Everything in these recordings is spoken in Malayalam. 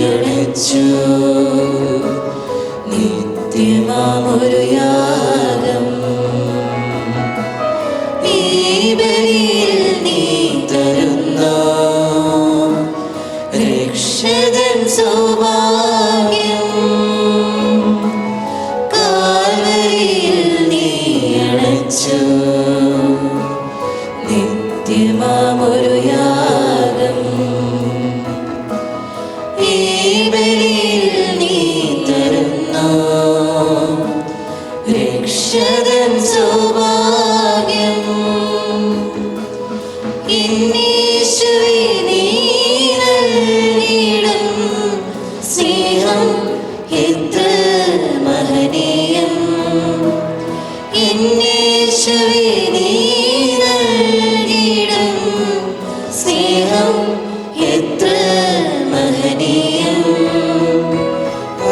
അണച്ചു. നിത്യമാമൊരു യാഗം ഈ ബലിയിൽ നീ തരുന്നു. രക്ഷകൻ സൗഭാഗ്യം കാൽവരിയിൽ നീ അണച്ചു. നിത്യമാമൊരു യാഗം ഈ ബലിയിൽ നീ തരുന്നു. രക്ഷകൻ സൗഭാഗ്യം എന്നീശുവേ നീ നൽകിയിടും സ്നേഹം എത്ര മഹനീയം. എന്നീശുവേ നീ നൽകിയിടും സ്നേഹം എത്ര മഹനീയം.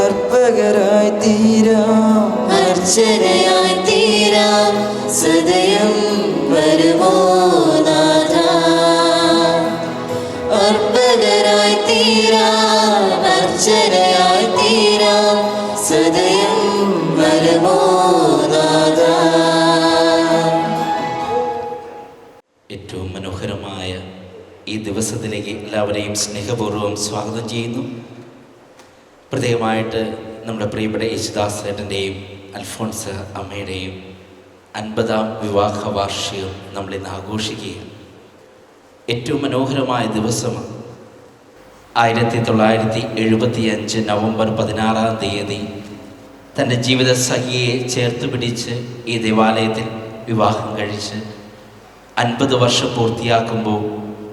അർപ്പകരായി തീരാം, അർച്ചനയായി തീരാം സദയം വരുമോ നാഥ. അർപ്പകരായി തീരാം, അർച്ചനയായി തീരാം സദയം വരുമോ നാഥ. ഏറ്റവും മനോഹരമായ ഈ ദിവസത്തിലേക്ക് എല്ലാവരെയും സ്നേഹപൂർവ്വം സ്വാഗതം ചെയ്യുന്നു. പ്രത്യേകമായിട്ട് നമ്മുടെ പ്രിയപ്പെട്ട യേശുദാസ് ചേട്ടൻ്റെയും അൽഫോൺസ അമ്മയുടെയും 50-ാം വിവാഹ വാർഷികം നമ്മളിന്ന് ആഘോഷിക്കുകയാണ്. ഏറ്റവും മനോഹരമായ ദിവസമാണ്. 1975 നവംബർ 16-ാം തീയതി തൻ്റെ ജീവിത സഖിയെ ചേർത്ത് പിടിച്ച് ഈ ദേവാലയത്തിൽ വിവാഹം കഴിച്ച് 50 വർഷം പൂർത്തിയാക്കുമ്പോൾ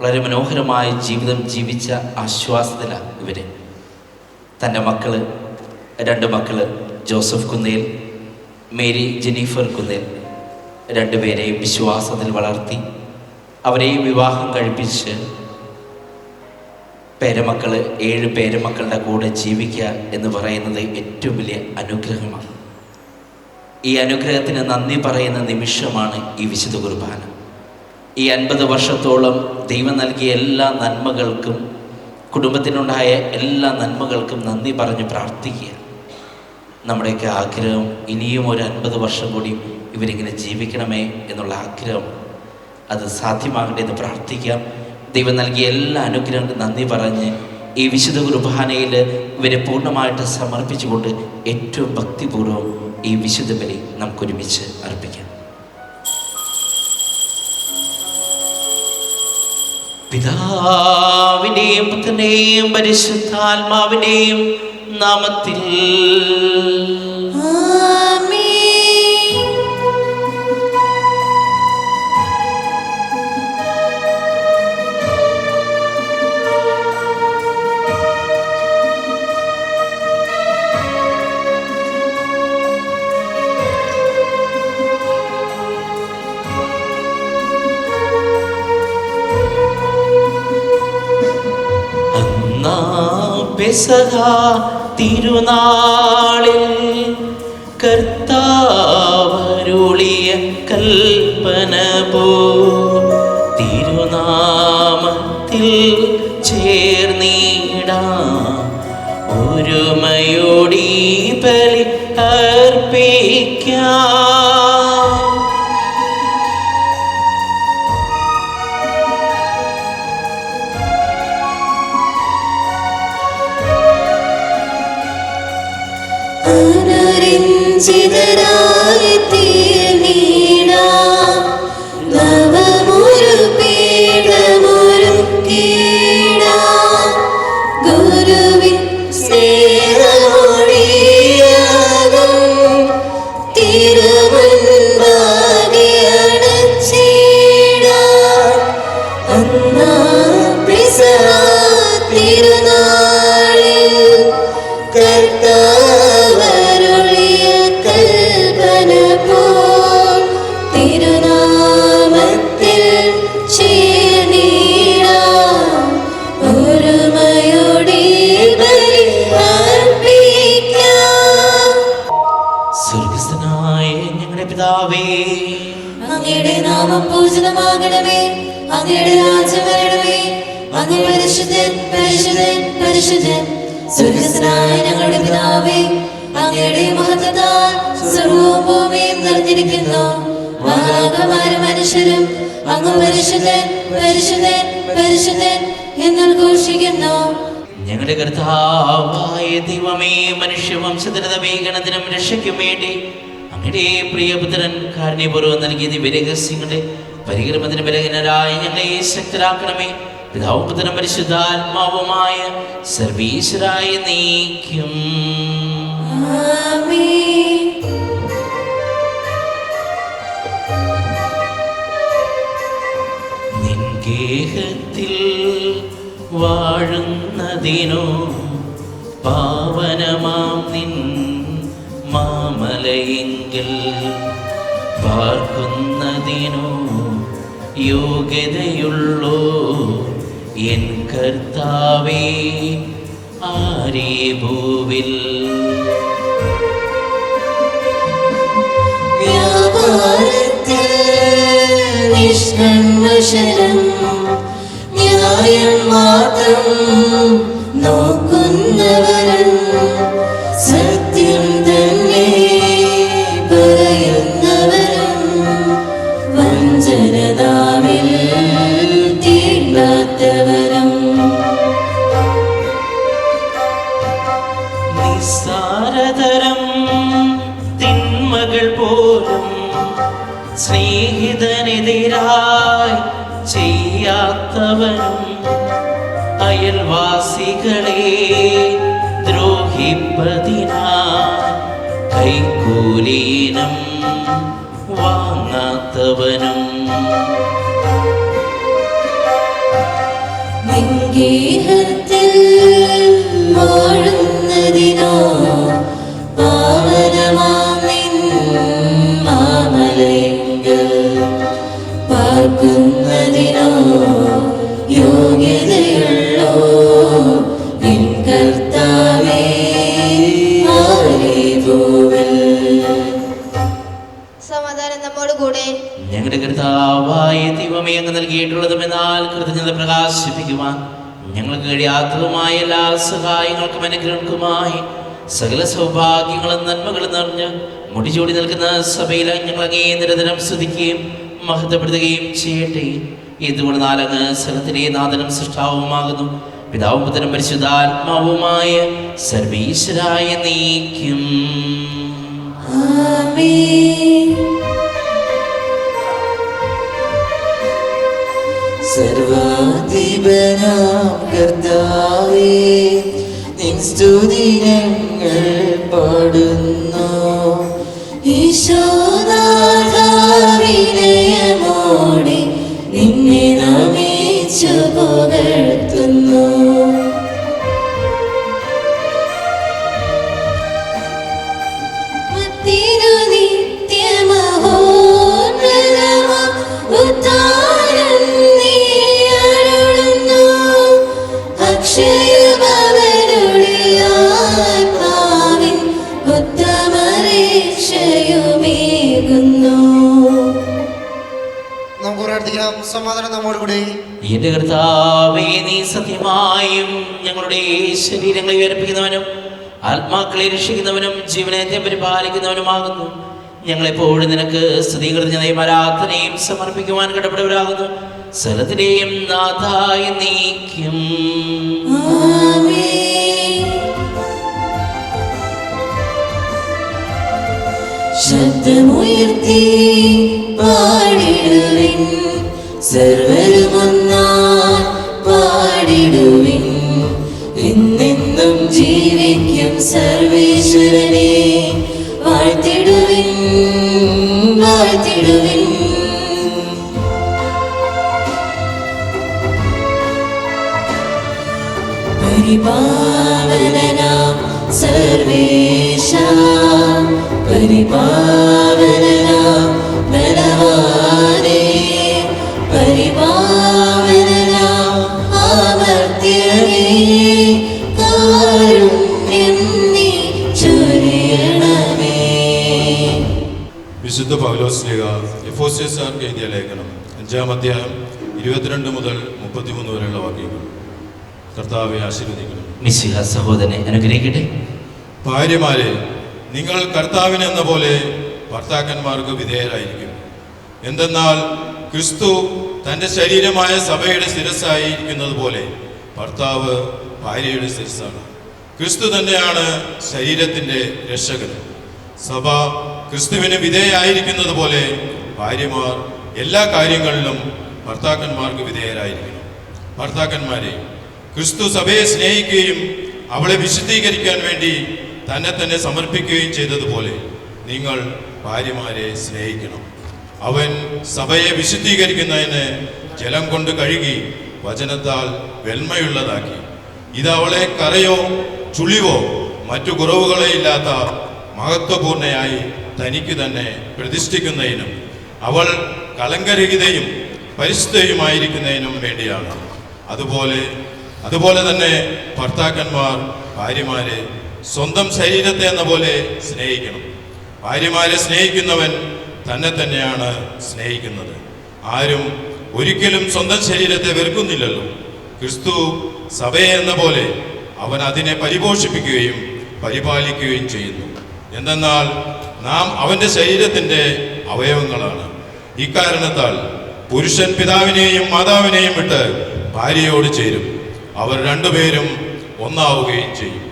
വളരെ മനോഹരമായ ജീവിതം ജീവിച്ച ആശ്വാസത്തിലാണ് ഇവർ. തൻ്റെ മക്കൾ, 2 മക്കൾ, Joseph Kunnel, Mary Jennifer Kunnel, 2 പേരെയും വിശ്വാസത്തിൽ വളർത്തി അവരെയും വിവാഹം കഴിപ്പിച്ച് പേരമക്കൾ, 7 പേരമക്കളുടെ കൂടെ ജീവിക്കുക എന്ന് പറയുന്നത് ഏറ്റവും വലിയ അനുഗ്രഹമാണ്. ഈ അനുഗ്രഹത്തിന് നന്ദി പറയുന്ന നിമിഷമാണ് ഈ വിശുദ്ധ കുർബാന. ഈ 50 വർഷത്തോളം ദൈവം നൽകിയ എല്ലാ നന്മകൾക്കും, കുടുംബത്തിനുണ്ടായ എല്ലാ നന്മകൾക്കും നന്ദി പറഞ്ഞ് പ്രാർത്ഥിക്കുക. നമ്മുടെയൊക്കെ ആഗ്രഹം ഇനിയും ഒരു 50 വർഷം കൂടി ഇവരിങ്ങനെ ജീവിക്കണമേ എന്നുള്ള ആഗ്രഹം, അത് സാധ്യമാകട്ടെ എന്ന് പ്രാർത്ഥിക്കാം. ദൈവം നൽകിയ എല്ലാ അനുഗ്രഹങ്ങൾക്കും നന്ദി പറഞ്ഞ് ഈ വിശുദ്ധ കുർബാനയിൽ ഇവരെ പൂർണ്ണമായിട്ട് സമർപ്പിച്ചുകൊണ്ട് ഏറ്റവും ഭക്തിപൂർവ്വം ഈ വിശുദ്ധ ബലി നമുക്കൊരുമിച്ച് അർപ്പിക്കാം. പിതാവിൻ്റെയും പുത്രൻ്റെയും പരിശുദ്ധാത്മാവിൻ്റെയും നാമത്തിൽ പെസഹ തിരുനാളിൽ കർത്താവരുളിയ കൽപ്പന പോ തിരുനാമത്തിൽ ചേർന്നിടാം. ഒരുമയോടി ബലി അർപ്പിക്കാം. അനുരഞ്ജിതരായി തീർന്നിടാം. നവമൊരു പീഠമൊരുക്കിടാം. ഗുരുവിൻ സ്നേഹമൊഴിയാകും തിരുമുൻപാകെ അണച്ചിടാം. ഒന്നാം പെസഹ തിരുനാളിൽ കർത്താവരുളിയ കൽപ്പന പോൽ തിരുനാമത്തിൽ ചേർന്നിടാം. ഒരുമയോടെ ബലി അർപ്പിക്കാം. സ്വർഗ്ഗസ്ഥനായ ഞങ്ങളുടെ പിതാവേ, അങ്ങയുടെ നാമം പൂജിതമാകണമേ. അങ്ങയുടെ രാജ്യം വരണമേ. അങ്ങ് പരിശുദ്ധൻ പരിശുദ്ധൻ പരിശുദ്ധൻ. സ്വർഗ്ഗസ്ഥനായ ഞങ്ങളുടെ പിതാവേ, അങ്ങയുടെ മഹത്വത്താൽ സ്വർഗ്ഗവും ഭൂമിയും നിറഞ്ഞിരിക്കുന്നു. മാലാഖമാരും മനുഷ്യരും അങ്ങ് പരിശുദ്ധൻ പരിശുദ്ധൻ പരിശുദ്ധൻ എന്നുദ്ഘോഷിക്കുന്നു. ഞങ്ങളുടെ കർത്താവായ ദൈവമേ, മനുഷ്യവംശത്തിന് നവീകരണത്തിനും രക്ഷയ്ക്കും വേണ്ടി അങ്ങയുടെ പ്രിയപുത്രൻ കാരുണ്യപൂർവ്വം നൽകിയ ദിവ്യരഹസ്യങ്ങളുടെ പരികർമ്മത്തിന് ബലഹീനരായ ഞങ്ങളെ ശക്തരാക്കണമേ. പിതാവും പുത്രനും പരിശുദ്ധാത്മാവുമായ സർവീശ്വരായ നീക്കും. ആമേൻ. നിൻ ഗേഹത്തിൽ വാഴുന്നതിനോ പാവനമാം നിൻ മാമലയെങ്കിൽ പാർക്കുന്നതിനോ യോഗ്യതയുള്ളോ എൻ കർത്താവേ, ആരേ ഭൂവിൽ. വ്യാപാരത്തിൽ നിഷ്കന്മഷനും ന്യായം മാത്രം നോക്കുന്നവരും സത്യം തന്നെ പറയുന്നവരും വഞ്ചന നാവിൽ തീണ്ടാത്തവരും നിസ്സാരതരം തിന്മകൾ പോലും സ്നേഹിതനെതിരായി ചെയ്യാത്തവനും അയൽവാസികളെ ദ്രോഹിപ്പതിനായി കൈക്കൂലീനം വാങ്ങാത്തവനും ഗേഹത്തിൽ വാഴുന്നതിനോ പാവനമാം നിൻ മാമലയെങ്കിൽ പാർക്കുന്നതിനോ യോഗ്യതയുള്ളോ നിൻ കർത്താവേ, ആരേ ഭൂവിൽ. സമാധാനം നമ്മോട് കൂടെ. ഞങ്ങളുടെ കർത്താവായ ദൈവമേ, അങ്ങ് നൽകിയിട്ടുള്ളതുമെന്നാൽ കൃതജ്ഞത പ്രകാശിപ്പിക്കുവാൻ ഞങ്ങൾക്ക് കഴിയാത്തതുമായ എല്ലാ സഹായങ്ങൾക്കും അനുഗ്രഹങ്ങൾക്കുമായി സകല സൗഭാഗ്യങ്ങളും നന്മകളും നിറഞ്ഞ് മുടിചൂടി നിൽക്കുന്ന സഭയിൽ ഞങ്ങൾ അങ്ങേ നിരന്തരം സ്തുതിക്കുകയും മഹത്വപ്പെടുത്തുകയും ചെയ്യട്ടെ. ഇതുകൊണ്ട് നാലങ്ങ് സ്ഥലത്തിലെ നാഥനും സൃഷ്ടാവുമാകുന്നു. പിതാവും പുത്രനും പരിശുദ്ധാത്മാവുമായ സർവീശ്വരായ നീക്കും. ആമേൻ. സർവാധിപനാം കർത്താവേ, നിൻ സ്തുതി ഞങ്ങൾ പാടുന്നു. ഈശോനാഥാവിനയമോടെ നിന്നെ നമിച്ചു പുകഴ്ത്തുന്നു. മത്തിനു നിത്യമഹോന്നതമാം ഉദ്ധാരം നീ അരുളുന്നു. അക്ഷയമവരുടെ ആത്മാവിൻ ഉത്തമരക്ഷയുമേകുന്നു. നമുക്ക് പ്രാർത്ഥിക്കാം. സമാധാനം നമ്മോട് കൂടെ. എന്റെ കർത്താവേ, നീ സത്യമായും ഞങ്ങളുടെ ശരീരങ്ങളെ ഉയർപ്പിക്കുന്നവനും ആത്മാക്കളെ രക്ഷിക്കുന്നവനും ജീവനെ പരിപാലിക്കുന്നവനുമാകുന്നു. ഞങ്ങളെപ്പോഴും നിനക്ക് സ്തുതികൃതജ്ഞതയും ആരാധനയും സമർപ്പിക്കുവാൻ കടപ്പെട്ടവരാകുന്നു. സകലത്തിലെയും നാഥായ നീക്കും. ആമേൻ. ശബ്ദമുയർത്തി പാടിടുവിൻ, സർവരുമൊന്നായി പാടിടുവിൻ. എന്നെന്നും ജീവിക്കും സർവേശ്വരനെ വാഴ്ത്തിടുവിൻ, വാഴ്ത്തിടുവിൻ. പരിപാവനനാം സർവേശ, പരിപാവനനാം ബലവാനേ, പരിപാവനനാം അമർത്യനേ, കാരുണ്യം നീ ചൊരിയണമേ. വിശുദ്ധ പൗലോസ്ലീഹ എഫെസ്യർക്കാർക്ക് എഴുതിയ ലേഖനം 5-ാം അധ്യായം 22 മുതൽ 33 വരെയുള്ള വാക്യങ്ങൾ. കർത്താവെ ആശീർവദിക്കണം. മിശിഹ സഹോദരനെ അനുഗ്രഹിക്കട്ടെ. ഭാര്യമാരെ, നിങ്ങൾ കർത്താവിനെന്ന പോലെ ഭർത്താക്കന്മാർക്ക് വിധേയരായിരിക്കും. എന്തെന്നാൽ ക്രിസ്തു തൻ്റെ ശരീരമായ സഭയുടെ ശിരസ്സായിരിക്കുന്നത് പോലെ ഭർത്താവ് ഭാര്യയുടെ ശിരസ്സാണ്. ക്രിസ്തു തന്നെയാണ് ശരീരത്തിൻ്റെ രക്ഷകൻ. സഭ ക്രിസ്തുവിന് വിധേയായിരിക്കുന്നത് പോലെ ഭാര്യമാർ എല്ലാ കാര്യങ്ങളിലും ഭർത്താക്കന്മാർക്ക് വിധേയരായിരിക്കണം. ഭർത്താക്കന്മാരെ, ക്രിസ്തു സഭയെ സ്നേഹിക്കുകയും അവളെ വിശുദ്ധീകരിക്കാൻ വേണ്ടി തന്നെ സമർപ്പിക്കുകയും ചെയ്തതുപോലെ നിങ്ങൾ ഭാര്യമാരെ സ്നേഹിക്കണം. അവൻ സഭയെ വിശുദ്ധീകരിക്കുന്നതിന് ജലം കൊണ്ട് കഴുകി വചനത്താൽ വെണ്മയുള്ളതാക്കി. ഇത് അവളെ കറയോ ചുളിവോ മറ്റു കുറവുകളെ ഇല്ലാത്ത മഹത്വപൂർണയായി തനിക്ക് തന്നെ പ്രതിഷ്ഠിക്കുന്നതിനും അവൾ കളങ്കരഹിതയും പരിശുദ്ധയുമായിരിക്കുന്നതിനും വേണ്ടിയാണ്. അതുപോലെ തന്നെ ഭർത്താക്കന്മാർ ഭാര്യമാരെ സ്വന്തം ശരീരത്തെ എന്ന പോലെ സ്നേഹിക്കണം. ഭാര്യമാരെ സ്നേഹിക്കുന്നവൻ തന്നെയാണ് സ്നേഹിക്കുന്നത്. ആരും ഒരിക്കലും സ്വന്തം ശരീരത്തെ വെറുക്കുന്നില്ലല്ലോ. ക്രിസ്തു സഭയെ എന്ന പോലെ അവൻ അതിനെ പരിപോഷിപ്പിക്കുകയും പരിപാലിക്കുകയും ചെയ്യുന്നു. എന്തെന്നാൽ നാം അവൻ്റെ ശരീരത്തിൻ്റെ അവയവങ്ങളാണ്. ഇക്കാരണത്താൽ പുരുഷൻ പിതാവിനെയും മാതാവിനെയും വിട്ട് ഭാര്യയോട് ചേരും, അവർ രണ്ടുപേരും ഒന്നാവുകയും ചെയ്യും.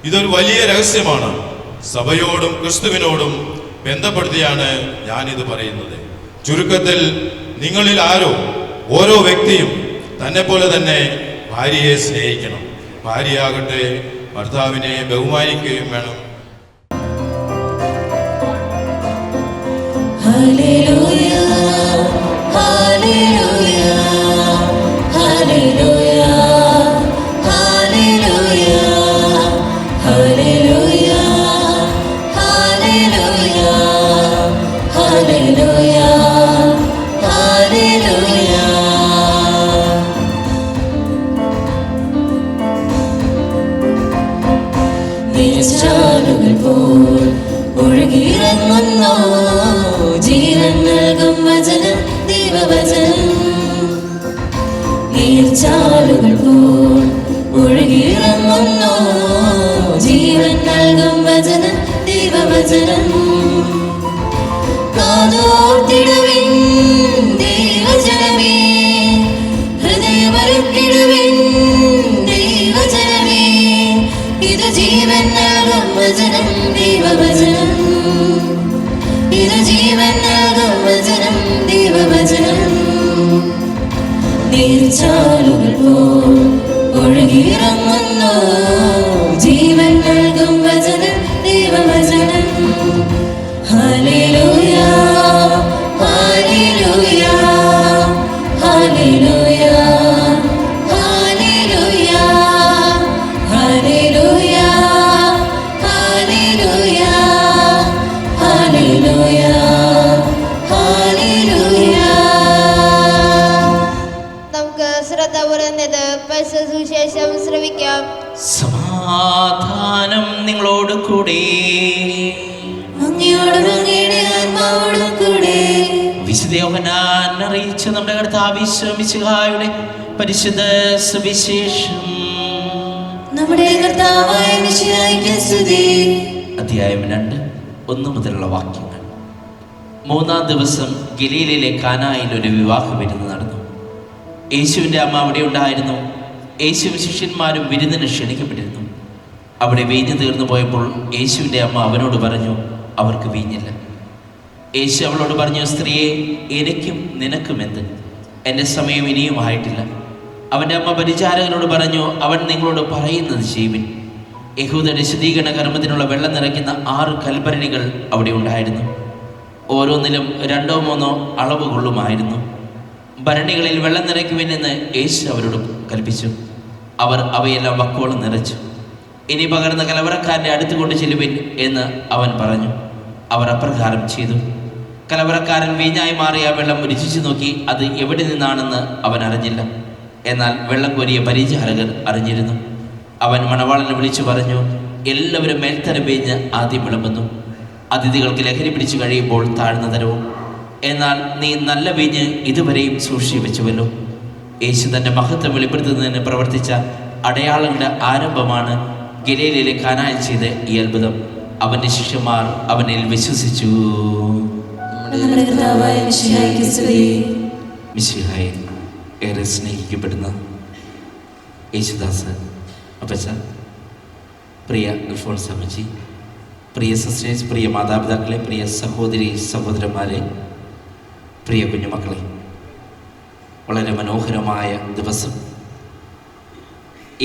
ഇതൊരു വലിയ രഹസ്യമാണ്. സഭയോടും ക്രിസ്തുവിനോടും ബന്ധപ്പെടുത്തിയാണ് ഞാനിത് പറയുന്നത്. ചുരുക്കത്തിൽ നിങ്ങളിൽ ഓരോ വ്യക്തിയും തന്നെ പോലെ തന്നെ ഭാര്യയെ സ്നേഹിക്കണം. ഭാര്യയാകട്ടെ ഭർത്താവിനെ ബഹുമാനിക്കുകയും വേണം. Hallelujah, hallelujah, hallelujah, hallelujah, hallelujah, hallelujah, hallelujah, hallelujah. നീർച്ചാലുകൾ പോൽ ഒഴുകിയിറങ്ങുന്നു ജീവൻ നൽകും വചനം, ദൈവവചനം. നീർച്ചാലുകൾ പോൽ ഒഴുകിയിറങ്ങുന്നു ജീവൻ നൽകും വചനം, ദൈവവചനം. കാതോർത്തിടുവിൻ ദൈവജനമേ, ഹൃദയമറുക്കിടുവിൻ ദൈവജനമേ. ഇത് ജീവൻ നൽകും വചനം, ദൈവവചനം. ഇത് ജീവൻ നൽകും വചനം, ദൈവവചനം. നീർച്ചാലുകൾ പോൽ ഒഴുകിയിറങ്ങുന്നു ജീവൻ നൽകും വചനം, ദൈവവചനം. Hallelujah, hallelujah, hallelujah, hallelujah, hallelujah, hallelujah, hallelujah, hallelujah. നമുക്ക് ശ്രദ്ധപൂർവ്വം പരിശുദ്ധ സുവിശേഷം ശ്രവിക്കാം. സമാധാനം നിങ്ങളോട് കൂടെ. അങ്ങയോടും അങ്ങയുടെ ആത്മാവോടും കൂടെ. വിശുദ്ധ യോഹന്നാൻ അറിയിച്ച നമ്മുടെ കർത്താവ് മിശിഹായുടെ പരിശുദ്ധ സുവിശേഷം. നമ്മുടെ കർത്താവായ മിശിഹായ്ക്ക് സ്തുതി. അധ്യായം 2, 1 മുതലുള്ള വാക്യങ്ങൾ. 3-ാം ദിവസം ഗലീലയിലെ കാനായിൽ ഒരു വിവാഹ വിരുന്ന് നടന്നു. യേശുവിൻ്റെ അമ്മ അവിടെ ഉണ്ടായിരുന്നു. യേശുവും ശിഷ്യന്മാരും വിരുന്നിന് ക്ഷണിക്കപ്പെട്ടിരുന്നു. അവിടെ വീഞ്ഞ് തീർന്നു പോയപ്പോൾ യേശുവിൻ്റെ അമ്മ അവനോട് പറഞ്ഞു, അവർക്ക് വീഞ്ഞില്ല. യേശു അവളോട് പറഞ്ഞു, സ്ത്രീയെ, എനിക്കും നിനക്കും എന്ത്? എൻ്റെ സമയം ഇനിയും ആയിട്ടില്ല. അവൻ്റെ അമ്മ പരിചാരകനോട് പറഞ്ഞു, അവൻ നിങ്ങളോട് പറയുന്നത് ചെയ്യുവിൻ. യഹൂദരുടെ ശുദ്ധീകരണ കർമ്മത്തിനുള്ള വെള്ളം നിറയ്ക്കുന്ന 6 കൽഭരണികൾ അവിടെ ഉണ്ടായിരുന്നു. ഓരോന്നിലും 2-3 അളവ് കൊള്ളുമായിരുന്നു. ഭരണികളിൽ വെള്ളം നിറയ്ക്കുവിനെന്ന് യേശു അവരോട് കൽപ്പിച്ചു. അവർ അവയെല്ലാം വക്കോളം നിറച്ചു. ഇനി പകർന്ന കലവറക്കാരൻ്റെ അടുത്ത് കൊണ്ട് ചെല്ലുവിൻ എന്ന് അവൻ പറഞ്ഞു. അവർ അപ്രകാരം ചെയ്തു. കലവറക്കാരൻ വീഞ്ഞായി മാറിയ വെള്ളം രുചിച്ചു നോക്കി. അത് എവിടെ നിന്നാണെന്ന് അവൻ അറിഞ്ഞില്ല. എന്നാൽ വെള്ളം കോരിയ പരിചാരകർ അറിഞ്ഞിരുന്നു. അവൻ മണവാളനെ വിളിച്ചു പറഞ്ഞു, എല്ലാവരും മേൽത്തരം വീഞ്ഞ് ആദ്യം വിളമ്പുന്നു. അതിഥികൾക്ക് ലഹരി പിടിച്ചു കഴിയുമ്പോൾ താഴ്ന്ന തരവും. എന്നാൽ നീ നല്ല വീഞ്ഞ് ഇതുവരെയും സൂക്ഷിച്ചു വെച്ചുവല്ലോ. യേശു തൻ്റെ മഹത്വം വെളിപ്പെടുത്തുന്നതിന് പ്രവർത്തിച്ച അടയാളങ്ങളുടെ ആരംഭമാണ് ഗലീലയിലെ കാനായിൽ ചെയ്ത ഈ അത്ഭുതം. അവൻ്റെ ശിഷ്യന്മാർ അവനിൽ വിശ്വസിച്ചു. നമ്മുടെ കർത്താവായ മിശിഹായ്ക്ക് സ്തുതി. മിശിഹായെ ഏറെ സ്നേഹിക്കപ്പെടുന്ന യേശുദാസ് അപ്പച്ച, പ്രിയ അൽഫോൺസ് അമ്മച്ചി, പ്രിയ സിസ്റ്റേഴ്സ്, പ്രിയ മാതാപിതാക്കളെ, പ്രിയ സഹോദരി സഹോദരന്മാരെ, പ്രിയ കുഞ്ഞുമക്കളെ, വളരെ മനോഹരമായ ദിവസം.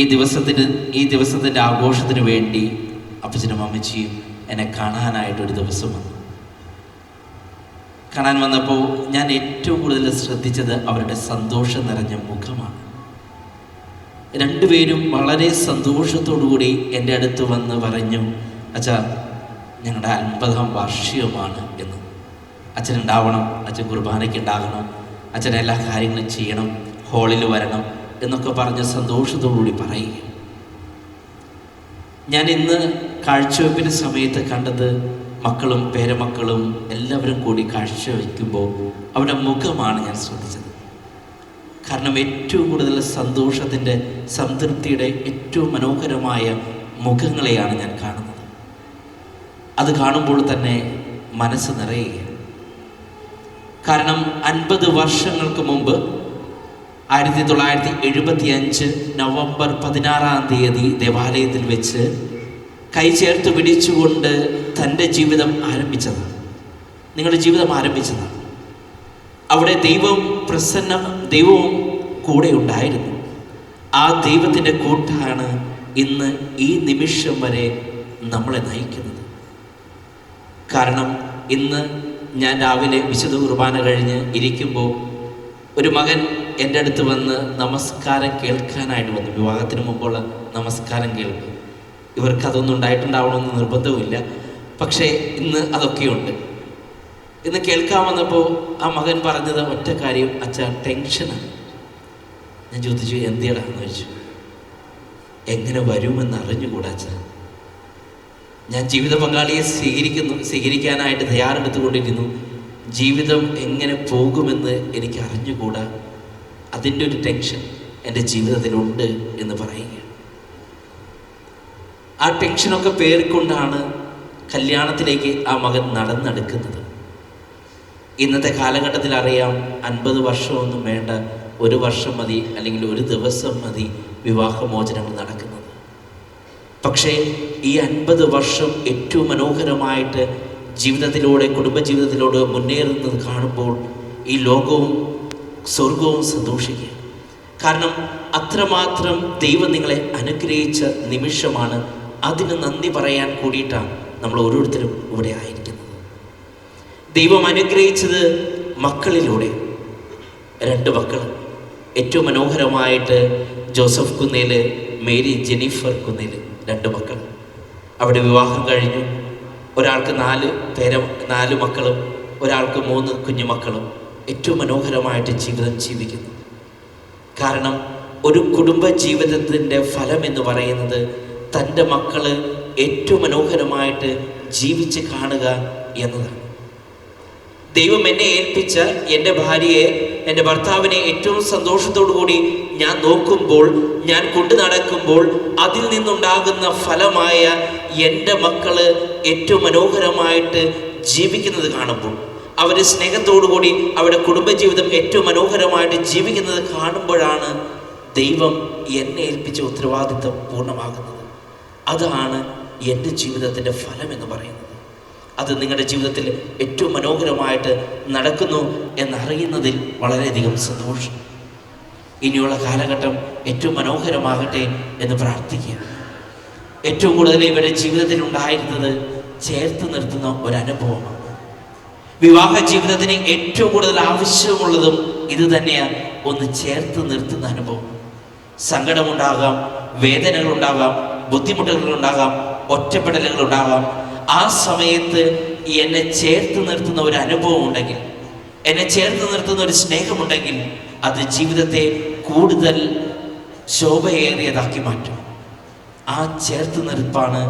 ഈ ദിവസത്തിൻ്റെ ആഘോഷത്തിന് വേണ്ടി അപ്പച്ചനും അമ്മച്ചിയും എന്നെ കാണാനായിട്ടൊരു ദിവസം വന്നു. കാണാൻ വന്നപ്പോൾ ഞാൻ ഏറ്റവും കൂടുതൽ ശ്രദ്ധിച്ചത് അവരുടെ സന്തോഷം നിറഞ്ഞ മുഖമാണ്. രണ്ടുപേരും വളരെ സന്തോഷത്തോടുകൂടി എൻ്റെ അടുത്ത് വന്ന് പറഞ്ഞു, അച്ഛാ ഞങ്ങളുടെ 50-ാം വാർഷികമാണ് എന്ന്. അച്ഛനുണ്ടാവണം, അച്ഛൻ കുർബാനയ്ക്ക് ഉണ്ടാകണം, അച്ഛൻ എല്ലാ കാര്യങ്ങളും ചെയ്യണം, ഹാളിൽ വരണം എന്നൊക്കെ പറഞ്ഞ് സന്തോഷത്തോടുകൂടി പറയുക. ഞാൻ ഇന്ന് കാഴ്ചവെപ്പിൻ്റെ സമയത്ത് കണ്ടത് മക്കളും പേരമക്കളും എല്ലാവരും കൂടി കാഴ്ചവെക്കുമ്പോൾ അവരുടെ മുഖമാണ് ഞാൻ ശ്രദ്ധിച്ചത്. കാരണം ഏറ്റവും കൂടുതൽ സന്തോഷത്തിൻ്റെ, സംതൃപ്തിയുടെ ഏറ്റവും മനോഹരമായ മുഖങ്ങളെയാണ് ഞാൻ കാണുന്നത്. അത് കാണുമ്പോൾ തന്നെ മനസ്സ് നിറയുകയാണ്. കാരണം 50 വർഷങ്ങൾക്ക് മുമ്പ് 1975 നവംബർ 16-ാം തീയതി ദേവാലയത്തിൽ വെച്ച് കൈ ചേർത്ത് പിടിച്ചുകൊണ്ട് തൻ്റെ ജീവിതം ആരംഭിച്ചതാണ്. നിങ്ങളുടെ ജീവിതം ആരംഭിച്ചതാണ്. അവിടെ ദൈവവും കൂടെ ഉണ്ടായിരുന്നു. ആ ദൈവത്തിൻ്റെ കൂട്ടാണ് ഇന്ന് ഈ നിമിഷം വരെ നമ്മളെ നയിക്കുന്നത്. കാരണം ഇന്ന് ഞാൻ രാവിലെ വിശുദ്ധ കുർബാന കഴിഞ്ഞ് ഇരിക്കുമ്പോൾ ഒരു മകൻ എൻ്റെ അടുത്ത് വന്ന് നമസ്കാരം കേൾക്കാനായിട്ട് വന്നു. വിവാഹത്തിന് മുമ്പുള്ള നമസ്കാരം കേൾക്കും. ഇവർക്കതൊന്നും ഉണ്ടായിട്ടുണ്ടാവണമെന്ന് നിർബന്ധവുമില്ല, പക്ഷേ ഇന്ന് അതൊക്കെയുണ്ട്. ഇന്ന് കേൾക്കാൻ വന്നപ്പോൾ ആ മകൻ പറഞ്ഞത് ഒറ്റ കാര്യം, അച്ഛാ ടെൻഷനാണ്. ഞാൻ ചോദിച്ചു എന്തിയടാന്ന് ചോദിച്ചു. എങ്ങനെ വരുമെന്ന് അറിഞ്ഞുകൂടാ അച്ഛാ. ഞാൻ ജീവിത പങ്കാളിയെ സ്വീകരിക്കാനായിട്ട് തയ്യാറെടുത്തുകൊണ്ടിരുന്നു. ജീവിതം എങ്ങനെ പോകുമെന്ന് എനിക്ക് അറിഞ്ഞുകൂടാ. അതിൻ്റെ ഒരു ടെൻഷൻ എൻ്റെ ജീവിതത്തിലുണ്ട് എന്ന് പറയുക. ആ ടെൻഷനൊക്കെ പേർക്കൊണ്ടാണ് കല്യാണത്തിലേക്ക് ആ മകൻ നടന്നെടുക്കുന്നത്. ഇന്നത്തെ കാലഘട്ടത്തിൽ അറിയാം, 50 വർഷമൊന്നും വേണ്ട, 1 വർഷം മതി, അല്ലെങ്കിൽ 1 ദിവസം മതി വിവാഹമോചനങ്ങൾ നടക്കുന്നത്. പക്ഷേ ഈ 50 വർഷം ഏറ്റവും മനോഹരമായിട്ട് ജീവിതത്തിലൂടെ, കുടുംബജീവിതത്തിലൂടെ മുന്നേറുന്നത് കാണുമ്പോൾ ഈ ലോകവും സ്വർഗവും സന്തോഷിക്കുക. കാരണം അത്രമാത്രം ദൈവം നിങ്ങളെ അനുഗ്രഹിച്ച നിമിഷമാണ്. അതിന് നന്ദി പറയാൻ കൂടിയിട്ടാണ് നമ്മൾ ഓരോരുത്തരും ഇവിടെ ആയിരിക്കുന്നത്. ദൈവം അനുഗ്രഹിച്ചത് മക്കളിലൂടെ. 2 മക്കൾ ഏറ്റവും മനോഹരമായിട്ട്, Joseph Kunnel, Mary Jennifer Kunnel, 2 മക്കൾ. അവിടെ വിവാഹം കഴിഞ്ഞു. ഒരാൾക്ക് 4 മക്കളും ഒരാൾക്ക് 3 കുഞ്ഞുമക്കളും. ഏറ്റവും മനോഹരമായിട്ട് ജീവിതം ജീവിക്കുന്നു. കാരണം ഒരു കുടുംബ ജീവിതത്തിൻ്റെ ഫലം എന്ന് പറയുന്നത് തൻ്റെ മക്കള് ഏറ്റവും മനോഹരമായിട്ട് ജീവിച്ച് കാണുക എന്നതാണ്. ദൈവം എന്നെ ഏൽപ്പിച്ച എൻ്റെ ഭാര്യയെ, എൻ്റെ ഭർത്താവിനെ ഏറ്റവും സന്തോഷത്തോടു കൂടി ഞാൻ നോക്കുമ്പോൾ, ഞാൻ കൊണ്ടു നടക്കുമ്പോൾ അതിൽ നിന്നുണ്ടാകുന്ന ഫലമായ എൻ്റെ മക്കള് ഏറ്റവും മനോഹരമായിട്ട് ജീവിക്കുന്നത് കാണുമ്പോൾ, അവർ സ്നേഹത്തോടുകൂടി അവരുടെ കുടുംബജീവിതം ഏറ്റവും മനോഹരമായിട്ട് ജീവിക്കുന്നത് കാണുമ്പോഴാണ് ദൈവം എന്നെ ഏൽപ്പിച്ച ഉത്തരവാദിത്വം പൂർണ്ണമാകുന്നത്. അതാണ് എൻ്റെ ജീവിതത്തിൻ്റെ ഫലം എന്ന് പറയുന്നത്. അത് നിങ്ങളുടെ ജീവിതത്തിൽ ഏറ്റവും മനോഹരമായിട്ട് നടക്കുന്നു എന്നറിയുന്നതിൽ വളരെയധികം സന്തോഷം. ഇനിയുള്ള കാലഘട്ടം ഏറ്റവും മനോഹരമാകട്ടെ എന്ന് പ്രാർത്ഥിക്കുക. ഏറ്റവും കൂടുതൽ ഇവരുടെ ജീവിതത്തിൽ ഉണ്ടായിരുന്നത് ചേർത്ത് നിർത്തുന്ന ഒരനുഭവമാണ്. വിവാഹ ജീവിതത്തിന് ഏറ്റവും കൂടുതൽ ആവശ്യമുള്ളതും ഇത് തന്നെയാണ്, ഒന്ന് ചേർത്ത് നിർത്തുന്ന അനുഭവം. സങ്കടമുണ്ടാകാം, വേദനകളുണ്ടാകാം, ബുദ്ധിമുട്ടുകളുണ്ടാകാം, ഒറ്റപ്പെടലുകളുണ്ടാകാം. ആ സമയത്ത് എന്നെ ചേർത്ത് നിർത്തുന്ന ഒരു അനുഭവം ഉണ്ടെങ്കിൽ, എന്നെ ചേർത്ത് നിർത്തുന്ന ഒരു സ്നേഹമുണ്ടെങ്കിൽ, അത് ജീവിതത്തെ കൂടുതൽ ശോഭയേറിയതാക്കി മാറ്റും. ആ ചേർത്ത് നിർപ്പാണ്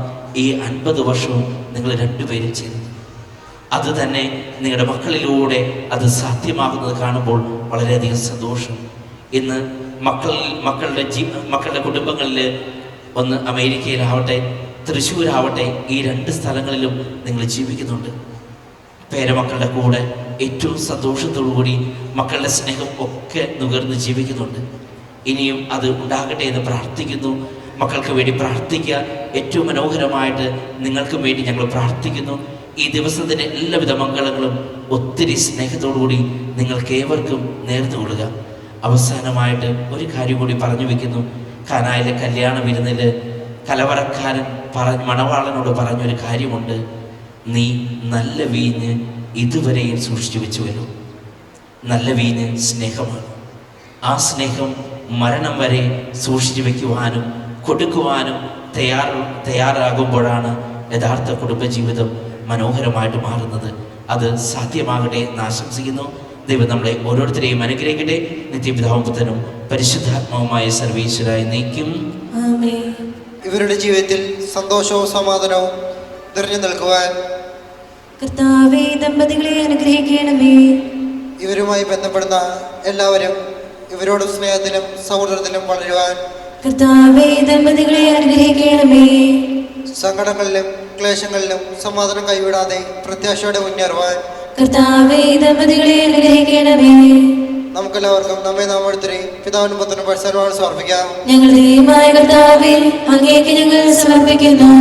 ഈ 50 വർഷവും നിങ്ങൾ 2 പേരും ചെയ്തത്. അത് തന്നെ നിങ്ങളുടെ മക്കളിലൂടെ അത് സാധ്യമാകുന്നത് കാണുമ്പോൾ വളരെയധികം സന്തോഷം. ഇന്ന് മക്കളുടെ കുടുംബങ്ങളിൽ ഒന്ന് അമേരിക്കയിലാവട്ടെ തൃശ്ശൂരാവട്ടെ ഈ 2 സ്ഥലങ്ങളിലും നിങ്ങൾ ജീവിക്കുന്നുണ്ട്. പേരമക്കളുടെ കൂടെ ഏറ്റവും സന്തോഷത്തോടു കൂടി മക്കളുടെ സ്നേഹം ഒക്കെ നുകർന്ന് ജീവിക്കുന്നുണ്ട്. ഇനിയും അത് ഉണ്ടാകട്ടെ എന്ന് പ്രാർത്ഥിക്കുന്നു. മക്കൾക്ക് വേണ്ടി പ്രാർത്ഥിക്കുക. ഏറ്റവും മനോഹരമായിട്ട് നിങ്ങൾക്കും വേണ്ടി ഞങ്ങൾ പ്രാർത്ഥിക്കുന്നു. ഈ ദിവസത്തിൻ്റെ എല്ലാവിധ മംഗളങ്ങളും ഒത്തിരി സ്നേഹത്തോടു കൂടി നിങ്ങൾക്ക് ഏവർക്കും നേർന്നു കൊള്ളുക. അവസാനമായിട്ട് ഒരു കാര്യം കൂടി പറഞ്ഞു വെക്കുന്നു. കാനായിലെ കല്യാണ വിരുന്നിൽ കലവറക്കാരൻ മണവാളനോട് പറഞ്ഞൊരു കാര്യമുണ്ട്. നീ നല്ല വീഞ്ഞ് ഇതുവരെയും സൂക്ഷിച്ചു വെച്ചുവല്ലോ. നല്ല വീഞ്ഞ് സ്നേഹമാണ്. ആ സ്നേഹം മരണം വരെ സൂക്ഷിച്ചു വയ്ക്കുവാനും കൊടുക്കുവാനും തയ്യാറാകുമ്പോഴാണ് യഥാർത്ഥ കുടുംബജീവിതം മനോഹരമായിട്ട് മാറുന്നത്. അത് സാധ്യമാകട്ടെ എന്ന് ആശംസിക്കുന്നു. ദൈവം നമ്മളെ ഓരോരുത്തരെയും അനുഗ്രഹിക്കട്ടെ. നിത്യപിതാവും പുത്രനും പരിശുദ്ധാത്മാവുമായ സർവീശ്വരായി നയിക്കും. ഇവരുടെ ജീവിതത്തിൽ സന്തോഷവും സമാധാനവും നിറഞ്ഞു നിൽക്കുവാൻ കർത്താവേ, ദമ്പതികളെ അനുഗ്രഹിക്കണമേ. ഇവരുമായി ബന്ധപ്പെടുന്ന എല്ലാവരും ഇവരോട് സ്നേഹത്തിലും സൗഹൃദത്തിലും വളരുവാൻ കർത്താവേ, ദമ്പതികളെ അനുഗ്രഹിക്കണമേ. സങ്കടങ്ങളിലും ക്ലേശങ്ങളിലും സമാധാനം കൈവിടാതെ പ്രത്യാശയോടെ മുന്നേറുവാൻ കർത്താവേ, ദമ്പതികളെ അനുഗ്രഹിക്കണമേ. നമുക്കെല്ലാവർക്കും നമ്മെ നാം ഓരോരുത്തരെയും പിതാവിനും പുത്രനും പരിശുദ്ധാത്മാവിനും സമർപ്പിക്കാം. ഞങ്ങളുടെ ദൈവമായ കർത്താവേ, അങ്ങേക്ക് ഞങ്ങൾ സമർപ്പിക്കുന്നു.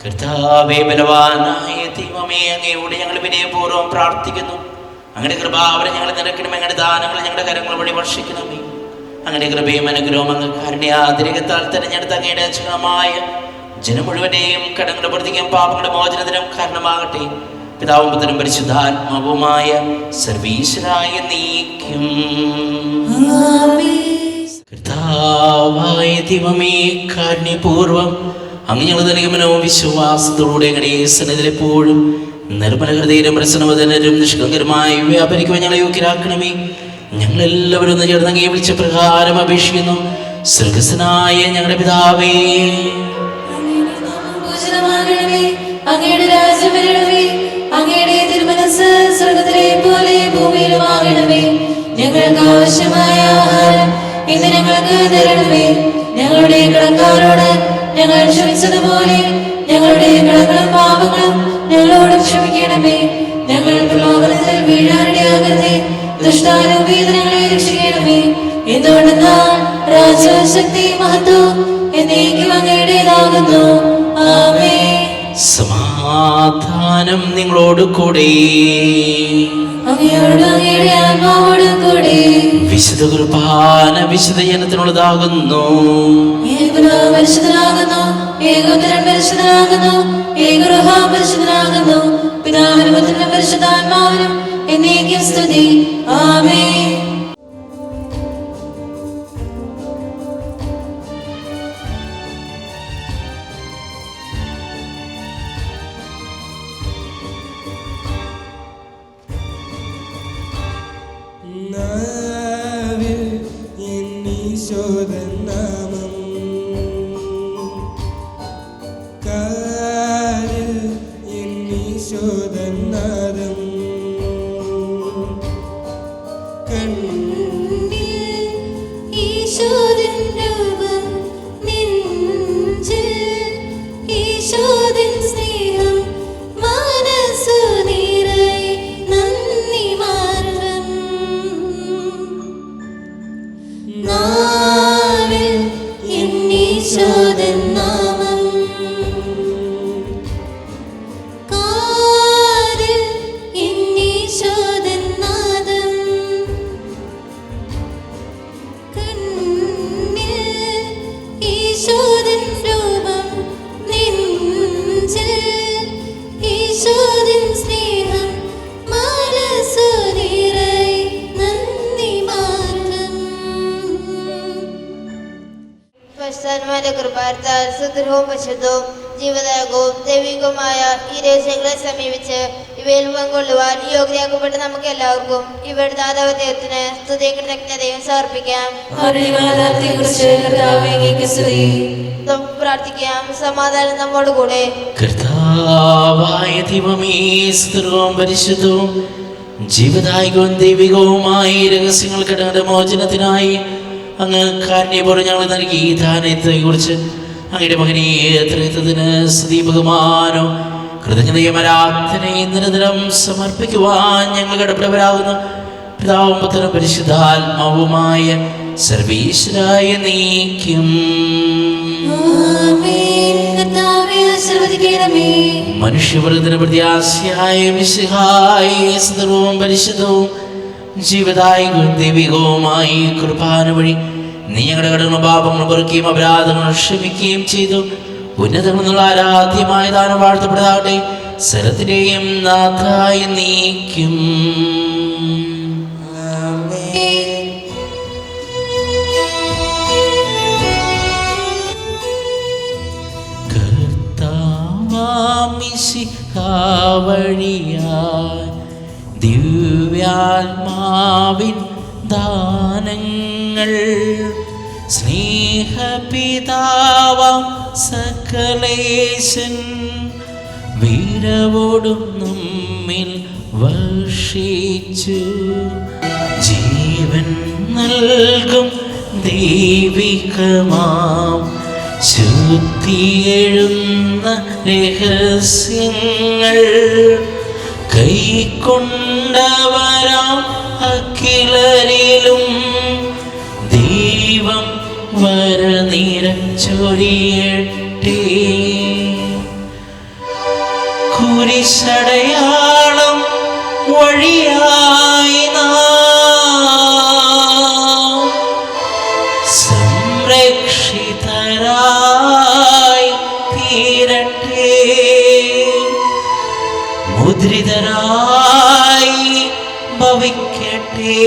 കർത്താവേ, ബലവാനായ ദൈവമേ, അങ്ങയോട് ഞങ്ങൾ വിനയപൂർവ്വം പ്രാർത്ഥിക്കുന്നു. അങ്ങയുടെ കൃപാവരെ ഞങ്ങൾ നിറയ്ക്കണം. അങ്ങയുടെ ദാനങ്ങൾ ഞങ്ങളുടെ കരങ്ങൾ വഴി വർഷിക്കണമേ. അങ്ങയുടെ കൃപയും അനുഗ്രഹവും അങ്ങ് കാരുണ്യാതിരകത്താൽ തിരഞ്ഞെടുത്ത അങ്ങയുടെ അച്ഛനമായ ജനം മുഴുവനെയും കടങ്ങളുടെ പ്രവർത്തിക്കാൻ പാപങ്ങളുടെ മോചനത്തിനും കാരണമാകട്ടെ. പിതാവും പുത്രനും പരിശുദ്ധാത്മാവുമായ സർവീശ്വരായ നീക്കും. കർത്താവായ ദൈവമേ, കാരുണ്യപൂർവ്വം അങ്ങ് ഞങ്ങൾ നൽകിയ മനോവിശ്വാസത്തോടെ അങ്ങയുടെ സന്നിധിയിലെപ്പോഴും നിർമ്മല ഹൃദയരും പ്രസന്നവദനരും നിഷ്കളങ്കരുമായി വ്യാപരിക്കുവാൻ ഞങ്ങളെ യോഗ്യരാക്കണമേ. ഞങ്ങളെല്ലാവരും ഒന്ന് ചേർന്ന് അങ്ങയെ വിളിച്ച പ്രകാരം അപേക്ഷിക്കുന്നു. സ്വർഗ്ഗസ്ഥനായ ഞങ്ങളുടെ പിതാവേ, അങ്ങയുടെ രാജ്യം വരണമേ. അങ്ങയുടെ തിരുമനസ്സ് സ്വർഗ്ഗത്തിലെ പോലെ ഭൂമിയിലുമാകണമേ. ഞങ്ങൾക്ക് ആവശ്യമായ ആഹാരം ഇന്ന് ഞങ്ങൾക്ക് തരണമേ. ഞങ്ങളുടെ കടക്കാരോട് ഞങ്ങൾ ക്ഷമിച്ചതുപോലെ ഞങ്ങളുടെ കടങ്ങളും പാപങ്ങളും ഞങ്ങളോട് ക്ഷമിക്കണമേ. ഞങ്ങൾ പ്രലോഭനത്തിൽ വീഴാനിടയാകരുതേ. ദുഷ്ടാരൂപീത ഞങ്ങളെ രക്ഷിക്കണമേ. എന്തുകൊണ്ടെന്നാൽ രാജ്യവും ശക്തി മഹത്വം എന്നേക്കും അങ്ങയുടേതാകുന്നു. ആമേൻ. സമാധാനം നിങ്ങളോട് കൂടെ. അങ്ങയോടും അങ്ങയുടെ ആത്മാവോടും കൂടെ. വിശുദ്ധ കുർബാന വിശുദ്ധ ജനത്തിനുള്ളതാകുന്നു. ഏകപിതാവ് പരിശുദ്ധനാകുന്നു, ഏകോദരൻ പരിശുദ്ധനാകുന്നു, ഏകഗൃഹ പരിശുദ്ധനാകുന്നു. പിതാവിനും പുത്രനും പരിശുദ്ധാത്മാവിനും എന്നേക്കും സ്തുതി. ആമേൻ. നാമം കാരിൽ എന്നീശോദനാദം ഈശോദിൻ രൂപം നെഞ്ചിൽ ഈശോദിൻ സ്നേഹം മനസ്സു നിറയെ നന്ദി മാർഗം നാവിൽ എന്നീശോദിൻ നാമം കാതിൽ എന്നീശോദിൻ നാദം ഈശോദിൻ രൂപം നെഞ്ചിൽ ഈശോദിൻ സ്നേഹം മനസ്സു നിറയെ നന്ദി മാർഗം പരിശുദ്ധാത്മാവിന്റെ കൃപാർത്താൽ സുദൃഢവും പരിശുദ്ധവും ജീവദായകവും ദൈവികവുമായ ഈ രഹസ്യങ്ങളെ സമീപിച്ച് ഇവയിൽ പങ്കൊള്ളുവാൻ യോഗ്യരാക്കപ്പെട്ട നമുക്ക് എല്ലാവർക്കും ഇവരുടെ ദാതാവ് ദൈവത്തിന് സ്തുതിയും കൃതജ്ഞതയും സമർപ്പിക്കാം. നമുക്ക് പ്രാർത്ഥിക്കാം. സമാധാനം നമ്മോട് കൂടെ. കർത്താവായ ദൈവമേ, സ്തുതിയും പരിശുദ്ധവും ജീവദായകവും ദൈവികവുമായ രഹസ്യങ്ങൾ കടങ്ങളുടെ മോചനത്തിനായി അങ്ങ് കാരുണ്യപൂർവ്വം ഞങ്ങൾ നൽകി ഈ ദാനത്തെ കുറിച്ച് അങ്ങയുടെ മകനീയ ത്രിത്വത്തിന് സ്തുതി ബഹുമാനവും കൃതജ്ഞതയും ആരാധനയും നിരന്തരം സമർപ്പിക്കുവാൻ ഞങ്ങൾ കടപ്പെട്ടവരാകുന്നു. പിതാവും പുത്രനും പരിശുദ്ധാത്മാവുമായ സർവീശ്വരായ നീക്കും. മനുഷ്യവർഗത്തിന് പ്രത്യാശയായ മിശിഹായ സദർവവും പരിശുദ്ധവും ജീവദായകവും ദൈവികവുമായ കുർബാന വഴി നീ ഞങ്ങളുടെ കടങ്ങളും പാപങ്ങളും പൊറുക്കുകയും അപരാധങ്ങൾ ക്ഷമിക്കുകയും ചെയ്തു. ഉന്നതങ്ങളിൽ നിന്നുള്ള ആരാധ്യമായ ദാനം വാഴ്ത്തപ്പെടാതെ സകലത്തിന്റെയും നാഥായ നീക്കും. വഴിയായി ദിവ്യാത്മാവിൻ ദാനങ്ങൾ സ്നേഹപിതാവാം സകലേശൻ വീരവോടും നമ്മിൽ വർഷിച്ചു. ജീവൻ നൽകും ദൈവികമാം ശുദ്ധിയെഴുന്ന രഹസ്യങ്ങൾ കൈക്കൊണ്ടവരാം അഖിലരിലും ദൈവം വരനിറച്ചൊരിയട്ടെ. കുരിശടയാളം വഴിയായി സംരക്ഷിതരായി തീരട്ടെ. മുദ്രിതരായി ഭവിക്കട്ടെ.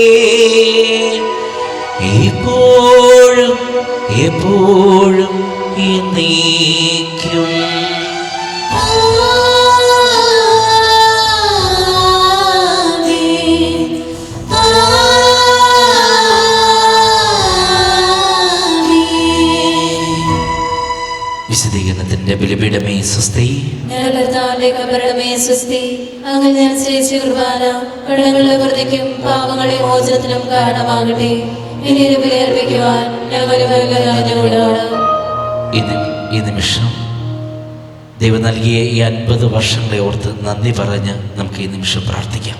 എപ്പോഴും എപ്പോഴും എന്നേക്കും. വിശദീകരണത്തിന്റെ ബലിപീഠമേ സ്വസ്തി. അങ്ങനെ അനുസരിച്ച് കുർബാന കടങ്ങളുടെ വൃത്തിക്കും പാപങ്ങളെ മോചനത്തിനും കാരണമാകട്ടെ. ഇനി ഒരു ബലിയർപ്പിക്കുവാൻ ഞങ്ങൾ ഈ നിമിഷം ദൈവം നൽകിയ ഈ 50 വർഷങ്ങളെ ഓർത്ത് നന്ദി പറഞ്ഞ് നമുക്ക് ഈ നിമിഷം പ്രാർത്ഥിക്കാം.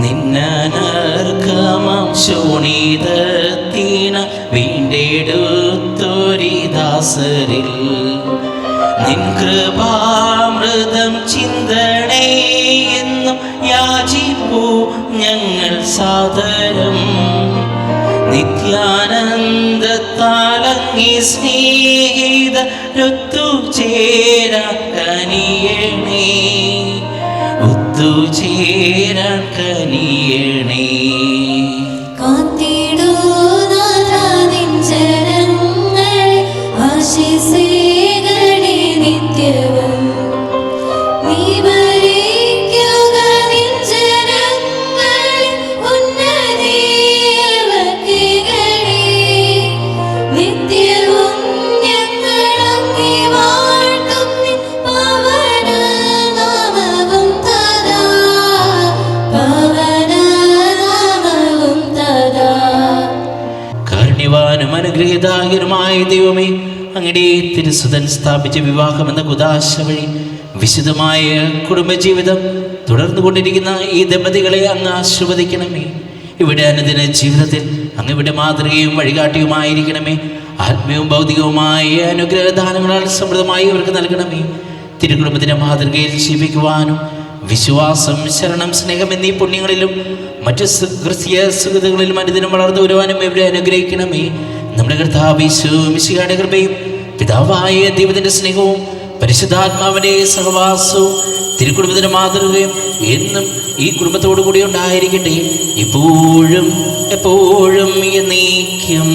നിന്നനർക്കമം ശോണിതത്തിന വീണ്ടെടുത്തൊരിദാസരിൽ നിൻ കൃപാമൃതം ചിന്തണേ എന്നും യാചിപ്പൂ ഞങ്ങൾ സാദരം. നിത്യാനന്ദത്താലങ്ങി സ്നേഹിതരൊത്തുചേരാൻ കനിയണേ. ഒത്തുചേരാൻ കനിയണേ. പവന നാമവും പുണ്യവാനും അനുഗ്രഹീതാകനുമായ ദൈവമേ, അങ്ങയുടെ തിരുസുതൻ സ്ഥാപിച്ച വിവാഹം എന്ന കുദാശ വഴി വിശുദ്ധമായ കുടുംബജീവിതം തുടർന്നുകൊണ്ടിരിക്കുന്ന ഈ ദമ്പതികളെ അങ്ങ് ആശീർവദിക്കണമേ. ഇവിടെ അനുദിന ജീവിതത്തിൽ അങ്ങ് ഇവിടെ മാതൃകയും വഴികാട്ടിയുമായിരിക്കണമേ. ആത്മീയവും ഭൗതികവുമായ അനുഗ്രഹദാനങ്ങളാൽ സമൃദ്ധമായി ഇവർക്ക് നൽകണമേ. തിരുകുടുംബത്തിൻ്റെ മാതൃകയിൽ ജീവിക്കുവാനും വിശ്വാസം, ശരണം, സ്നേഹം എന്നീ പുണ്യങ്ങളിലും മറ്റ് ക്രിസ്തീയ സുഹൃത്തുക്കളിലും അനുദിനം വളർന്നു വരുവാനും ഇവരെ അനുഗ്രഹിക്കണമേ. നമ്മുടെ കർത്താവ് യേശു മിശിഹായുടെ കൃപയും പിതാവായ ദൈവത്തിൻ്റെ സ്നേഹവും പരിശുദ്ധാത്മാവിൻ്റെ സഹവാസവും തിരുക്കുടുംബത്തിൻ്റെ മാതൃകയും എന്നും ഈ കുടുംബത്തോടു കൂടി ഉണ്ടായിരിക്കട്ടെ, ഇപ്പോഴും എപ്പോഴും എന്നേക്കും.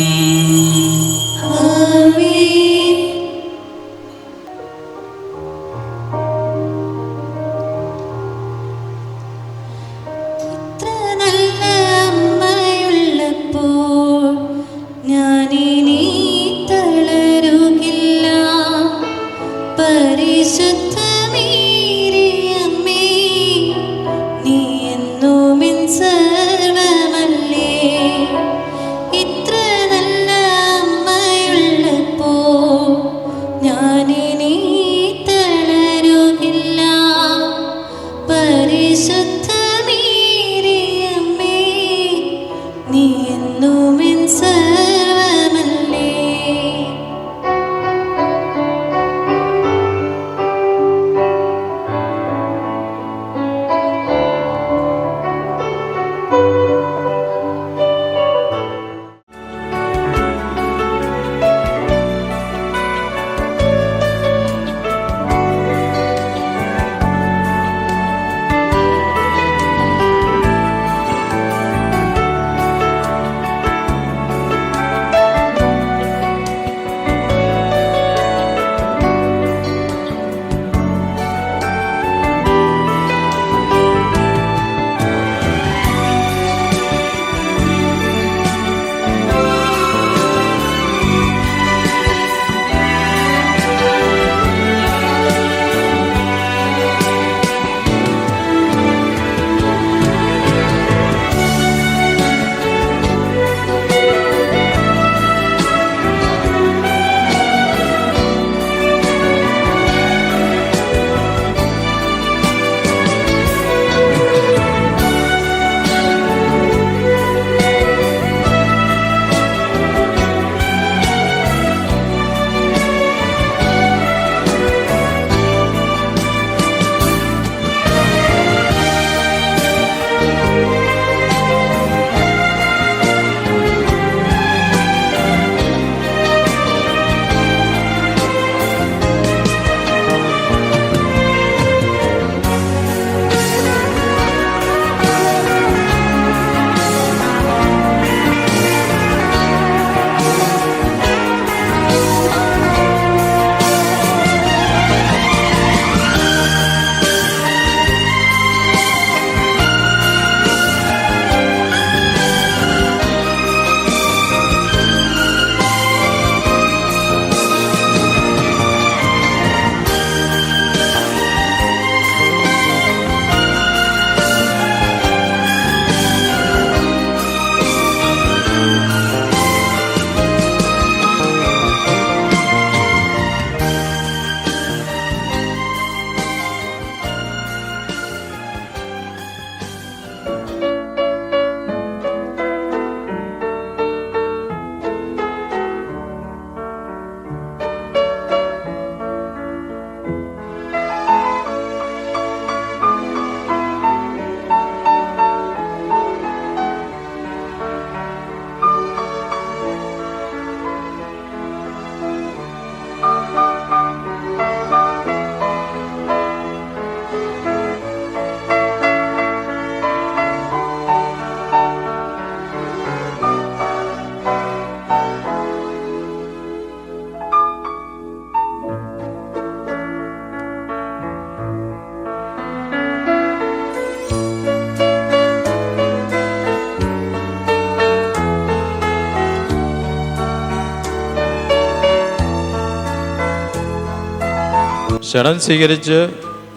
ക്ഷണം സ്വീകരിച്ച്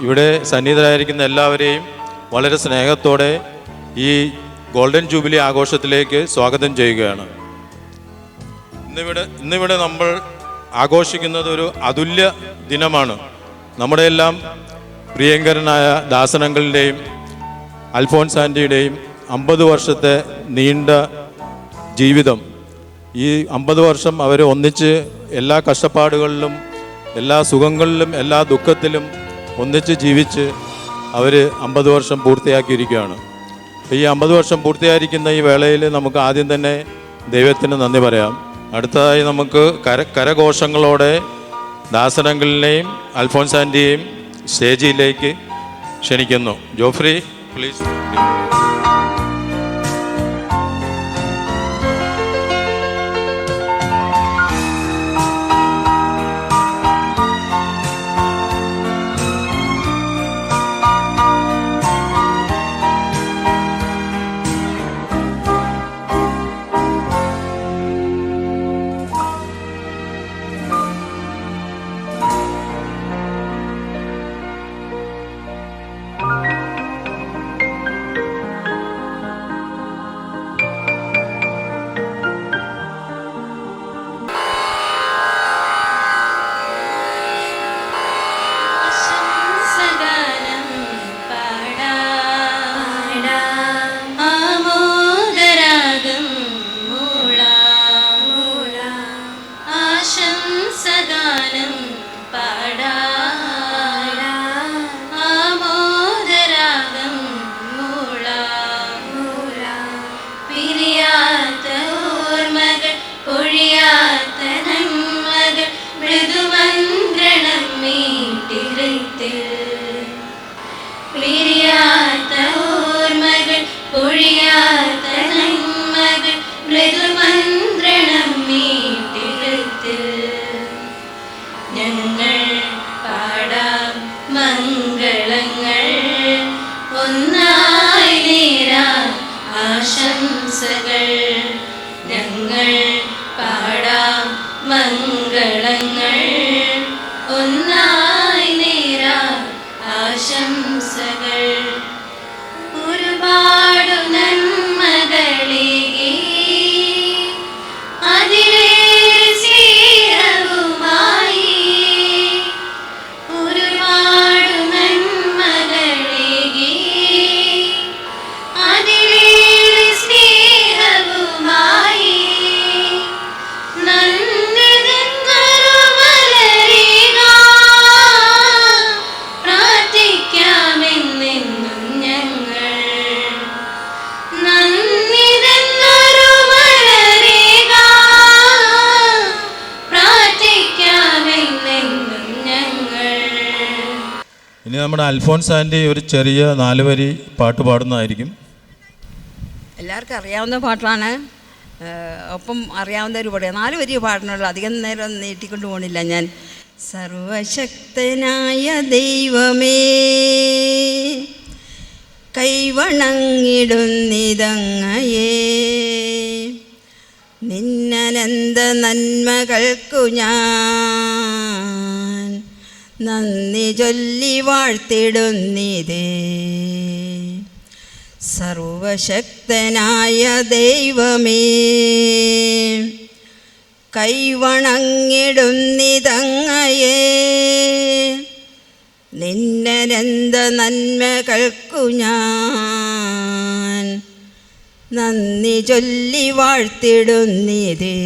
ഇവിടെ സന്നിഹിതരായിരിക്കുന്ന എല്ലാവരെയും വളരെ സ്നേഹത്തോടെ ഈ ഗോൾഡൻ ജൂബിലി ആഘോഷത്തിലേക്ക് സ്വാഗതം ചെയ്യുകയാണ്. ഇന്നിവിടെ നമ്മൾ ആഘോഷിക്കുന്നത് ഒരു അതുല്യ ദിനമാണ്. നമ്മുടെ എല്ലാം പ്രിയങ്കരനായ ദാസനങ്ങളുടെയും അൽഫോൻസ് ആൻ്റിയുടെയും 50 വർഷത്തെ നീണ്ട ജീവിതം. ഈ 50 വർഷം അവർ ഒന്നിച്ച് എല്ലാ കഷ്ടപ്പാടുകളിലും എല്ലാ സുഖങ്ങളിലും എല്ലാ ദുഃഖത്തിലും ഒന്നിച്ച് ജീവിച്ച് അവർ 50 വർഷം പൂർത്തിയാക്കിയിരിക്കുകയാണ്. ഈ 50 വർഷം പൂർത്തിയായിരിക്കുന്ന ഈ വേളയിൽ നമുക്ക് ആദ്യം തന്നെ ദൈവത്തിന് നന്ദി പറയാം. അടുത്തതായി നമുക്ക് കരഘോഷങ്ങളോടെ ദാസനങ്ങളിലെയും അൽഫോൻസ് ആൻ്റിയെയും സ്റ്റേജിലേക്ക് ക്ഷണിക്കുന്നു. Joffrey please. ഇനി നമ്മുടെ അൽഫോൻസ് ആൻ്റി ഒരു ചെറിയ 4 വരി പാട്ട് പാടുന്നതായിരിക്കും. എല്ലാവർക്കും അറിയാവുന്ന പാട്ടാണ്, ഒപ്പം അറിയാവുന്ന ഒരു പാട്ട്. 4 വരി പാടണുള്ളൂ, അധികം നേരം നീട്ടിക്കൊണ്ട് പോകണില്ല ഞാൻ. സർവശക്തനായ ദൈവമേ, കൈവണങ്ങിടുന്നിതങ്ങയെ, നിന്നനന്ത നന്മകൾക്കു ഞാൻ നന്ദി ചൊല്ലി വാഴ്ത്തിടുന്നിതേ. സർവശക്തനായ ദൈവമേ, കൈവണങ്ങിടുന്നിതങ്ങയെ, നിന്നനന്ത നന്മകൾക്കു ഞാൻ നന്ദി ചൊല്ലി വാഴ്ത്തിടുന്നിതേ.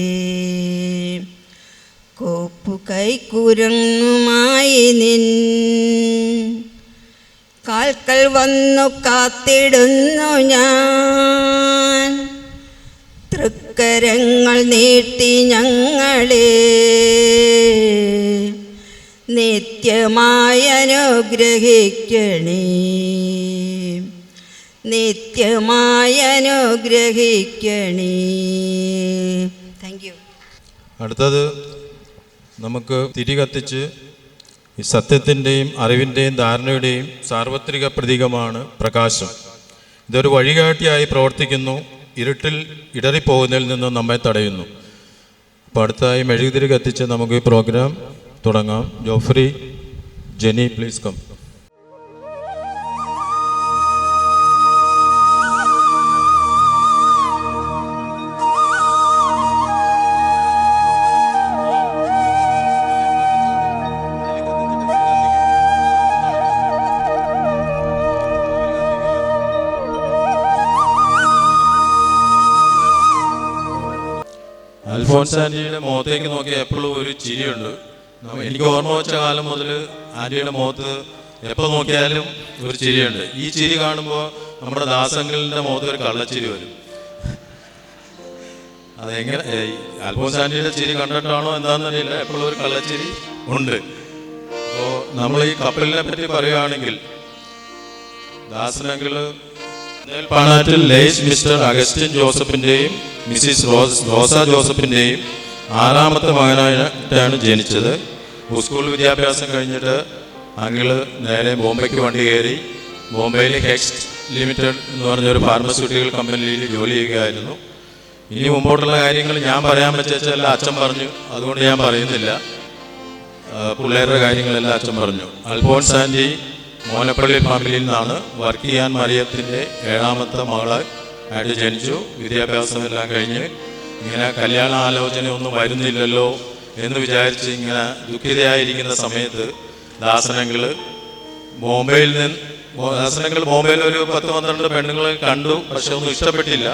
കോപ്പു കൈക്കുരങ്ങുമായി നിൻ കാൽക്കൽ വന്നു കാത്തിടുന്നു ഞാൻ. തൃക്കരങ്ങൾ നീട്ടി ഞങ്ങളെ നിത്യമായി അനുഗ്രഹിക്കണേ, നിത്യമായി അനുഗ്രഹിക്കണേ. Thank you. അടുത്തത് നമുക്ക് തിരി കത്തിച്ച് ഈ സത്യത്തിൻ്റെയും അറിവിൻ്റെയും ധാരണയുടെയും സാർവത്രിക പ്രതീകമാണ് പ്രകാശം. ഇതൊരു വഴികാട്ടിയായി പ്രവർത്തിക്കുന്നു, ഇരുട്ടിൽ ഇടറിപ്പോകുന്നതിൽ നിന്ന് നമ്മെ തടയുന്നു. അപ്പോൾ അടുത്തതായി മെഴുകുതിരി കത്തിച്ച് നമുക്ക് ഈ പ്രോഗ്രാം തുടങ്ങാം. Joffrey, Jeni please come. Alphonse ആൻറ്റിയുടെ മുഖത്തേക്ക് നോക്കിയാൽ എപ്പോഴും ഒരു ചിരിയുണ്ട്. എനിക്ക് ഓർമ്മ വെച്ച കാലം മുതൽ ആൻറ്റിയുടെ മുഖത്ത് എപ്പോൾ നോക്കിയാലും ഒരു ചിരിയുണ്ട്. ഈ ചിരി കാണുമ്പോൾ നമ്മുടെ ദാസങ്ങളിൻ്റെ മുഖത്ത് ഒരു കള്ളച്ചിരി വരും. അതെങ്ങനെ അൽഫോൻസ് ആൻറ്റിയുടെ ചിരി കണ്ടിട്ടാണോ എന്താണെന്നറിയില്ല, എപ്പോഴും ഒരു കള്ളച്ചിരി ഉണ്ട്. അപ്പോൾ നമ്മൾ ഈ കപ്പലിനെ പറ്റി പറയുകയാണെങ്കിൽ ദാസനങ്കിള് പാണാറ്റിൽ ലേസ് മിസ്റ്റർ അഗസ്റ്റിൻ ജോസഫിൻ്റെയും മിസ്സിസ് റോസ ജോസഫിൻ്റെയും 6ാമത്തെ മകനായിട്ടാണ് ജനിച്ചത്. സ്കൂൾ വിദ്യാഭ്യാസം കഴിഞ്ഞിട്ട് അങ്കിള് നേരെ ബോംബെക്ക് വണ്ടി കയറി ബോംബെയിൽ ഹെക്സ്റ്റ് ലിമിറ്റഡ് എന്ന് പറഞ്ഞൊരു ഫാർമസ്യൂട്ടിക്കൽ കമ്പനിയിൽ ജോലി ചെയ്യുകയായിരുന്നു. ഇനി മുമ്പോട്ടുള്ള കാര്യങ്ങൾ ഞാൻ പറയാൻ പറ്റിയെല്ലാം അച്ഛൻ പറഞ്ഞു, അതുകൊണ്ട് ഞാൻ പറയുന്നില്ല. പിള്ളേരുടെ കാര്യങ്ങളെല്ലാം അച്ഛൻ പറഞ്ഞു. അൽഫോൻസ് ആൻറ്റി മോനപ്പള്ളി ഫാമിലിയിൽ നിന്നാണ്. വർക്കിയാൻ മറിയത്തിൻ്റെ 7ാമത്തെ മകളായിട്ട് ജനിച്ചു. വിദ്യാഭ്യാസമെല്ലാം കഴിഞ്ഞ് ഇങ്ങനെ കല്യാണ ആലോചനയൊന്നും വരുന്നില്ലല്ലോ എന്ന് വിചാരിച്ച് ഇങ്ങനെ ദുഃഖിതയായിരിക്കുന്ന സമയത്ത് ദാസനങ്ങൾ ബോംബെയിൽ ഒരു 10-12 പെണ്ണുങ്ങളെ കണ്ടു, പക്ഷെ ഒന്നും ഇഷ്ടപ്പെട്ടില്ല.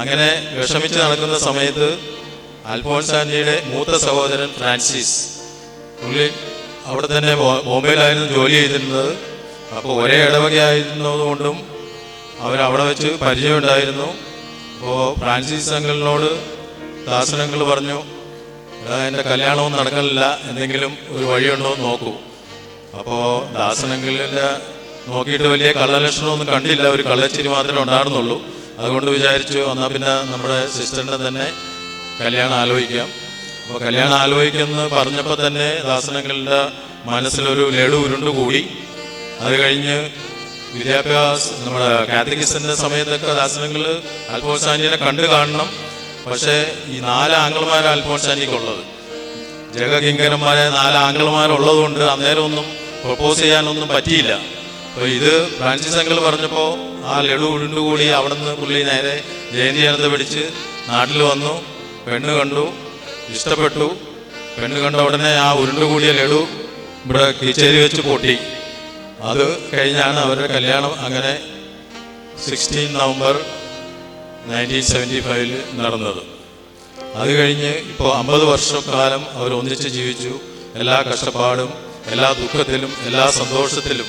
അങ്ങനെ വിഷമിച്ച് നടക്കുന്ന സമയത്ത് അൽഫോൻസ് ആൻറ്റിയുടെ മൂത്ത സഹോദരൻ ഫ്രാൻസിസ്, പുള്ളി അവിടെ തന്നെ ബോംബെയിലായിരുന്നു ജോലി ചെയ്തിരുന്നത്. അപ്പോൾ ഒരേ ഇടവകയായിരുന്നതുകൊണ്ടും അവരവിടെ വെച്ച് പരിചയമുണ്ടായിരുന്നു. അപ്പോൾ ഫ്രാൻസിസ് അങ്കിളിനോട് ദാസനങ്ങൾ പറഞ്ഞു, എൻ്റെ കല്യാണമൊന്നും നടക്കണില്ല, എന്തെങ്കിലും ഒരു വഴിയുണ്ടോ എന്ന് നോക്കൂ. അപ്പോൾ ദാസനങ്ങളിലെ നോക്കിയിട്ട് വലിയ കള്ളലക്ഷണമൊന്നും കണ്ടില്ല, ഒരു കള്ളച്ചിരി മാത്രമേ ഉണ്ടായിരുന്നുള്ളൂ. അതുകൊണ്ട് വിചാരിച്ചു എന്നാൽ പിന്നെ നമ്മുടെ സിസ്റ്ററിനെ തന്നെ കല്യാണം ആലോചിക്കാം. അപ്പോൾ കല്യാണം ആലോചിക്കുമെന്ന് പറഞ്ഞപ്പോൾ തന്നെ ദാസനങ്ങളുടെ മനസ്സിലൊരു ലഡു ഉരുണ്ടുകൂടി. അത് കഴിഞ്ഞ് നമ്മുടെ കാത്തലിക്സിൻ്റെ സമയത്തൊക്കെ ദാസനങ്ങൾ അൽഫോൻസ് ആൻറ്റിനെ കണ്ടു കാണണം. പക്ഷേ ഈ 4 ആംഗിൾമാർ അൽഫോൻസ് ആൻറ്റിക്കുള്ളത്, ജഗകിങ്കരന്മാരെ 4 ആംഗിൾമാരുള്ളത് കൊണ്ട് അന്നേരം ഒന്നും പ്രപ്പോസ് ചെയ്യാനൊന്നും പറ്റിയില്ല. അപ്പോൾ ഇത് ഫ്രാൻസിസ് അങ്കിൾ പറഞ്ഞപ്പോൾ ആ ലഡു ഉരുണ്ടുകൂടി. അവിടെ നിന്ന് പുള്ളി നേരെ ജയന്തിയാനത്തെ പിടിച്ച് നാട്ടിൽ വന്നു. പെണ്ണ് കണ്ടു, ഇഷ്ടപ്പെട്ടു. പെണ്ണ് കണ്ട ഉടനെ ആ ഉരുണ്ടുകൂടിയ ലഡു ഇവിടെ കീച്ചേരി വെച്ച് പൊട്ടി. അത് കഴിഞ്ഞാണ് അവരുടെ കല്യാണം. അങ്ങനെ 16 നവംബർ 1975 നടന്നത്. അത് കഴിഞ്ഞ് ഇപ്പോൾ 50 വർഷക്കാലം അവർ ഒന്നിച്ച് ജീവിച്ചു. എല്ലാ കഷ്ടപ്പാടും, എല്ലാ ദുഃഖത്തിലും, എല്ലാ സന്തോഷത്തിലും,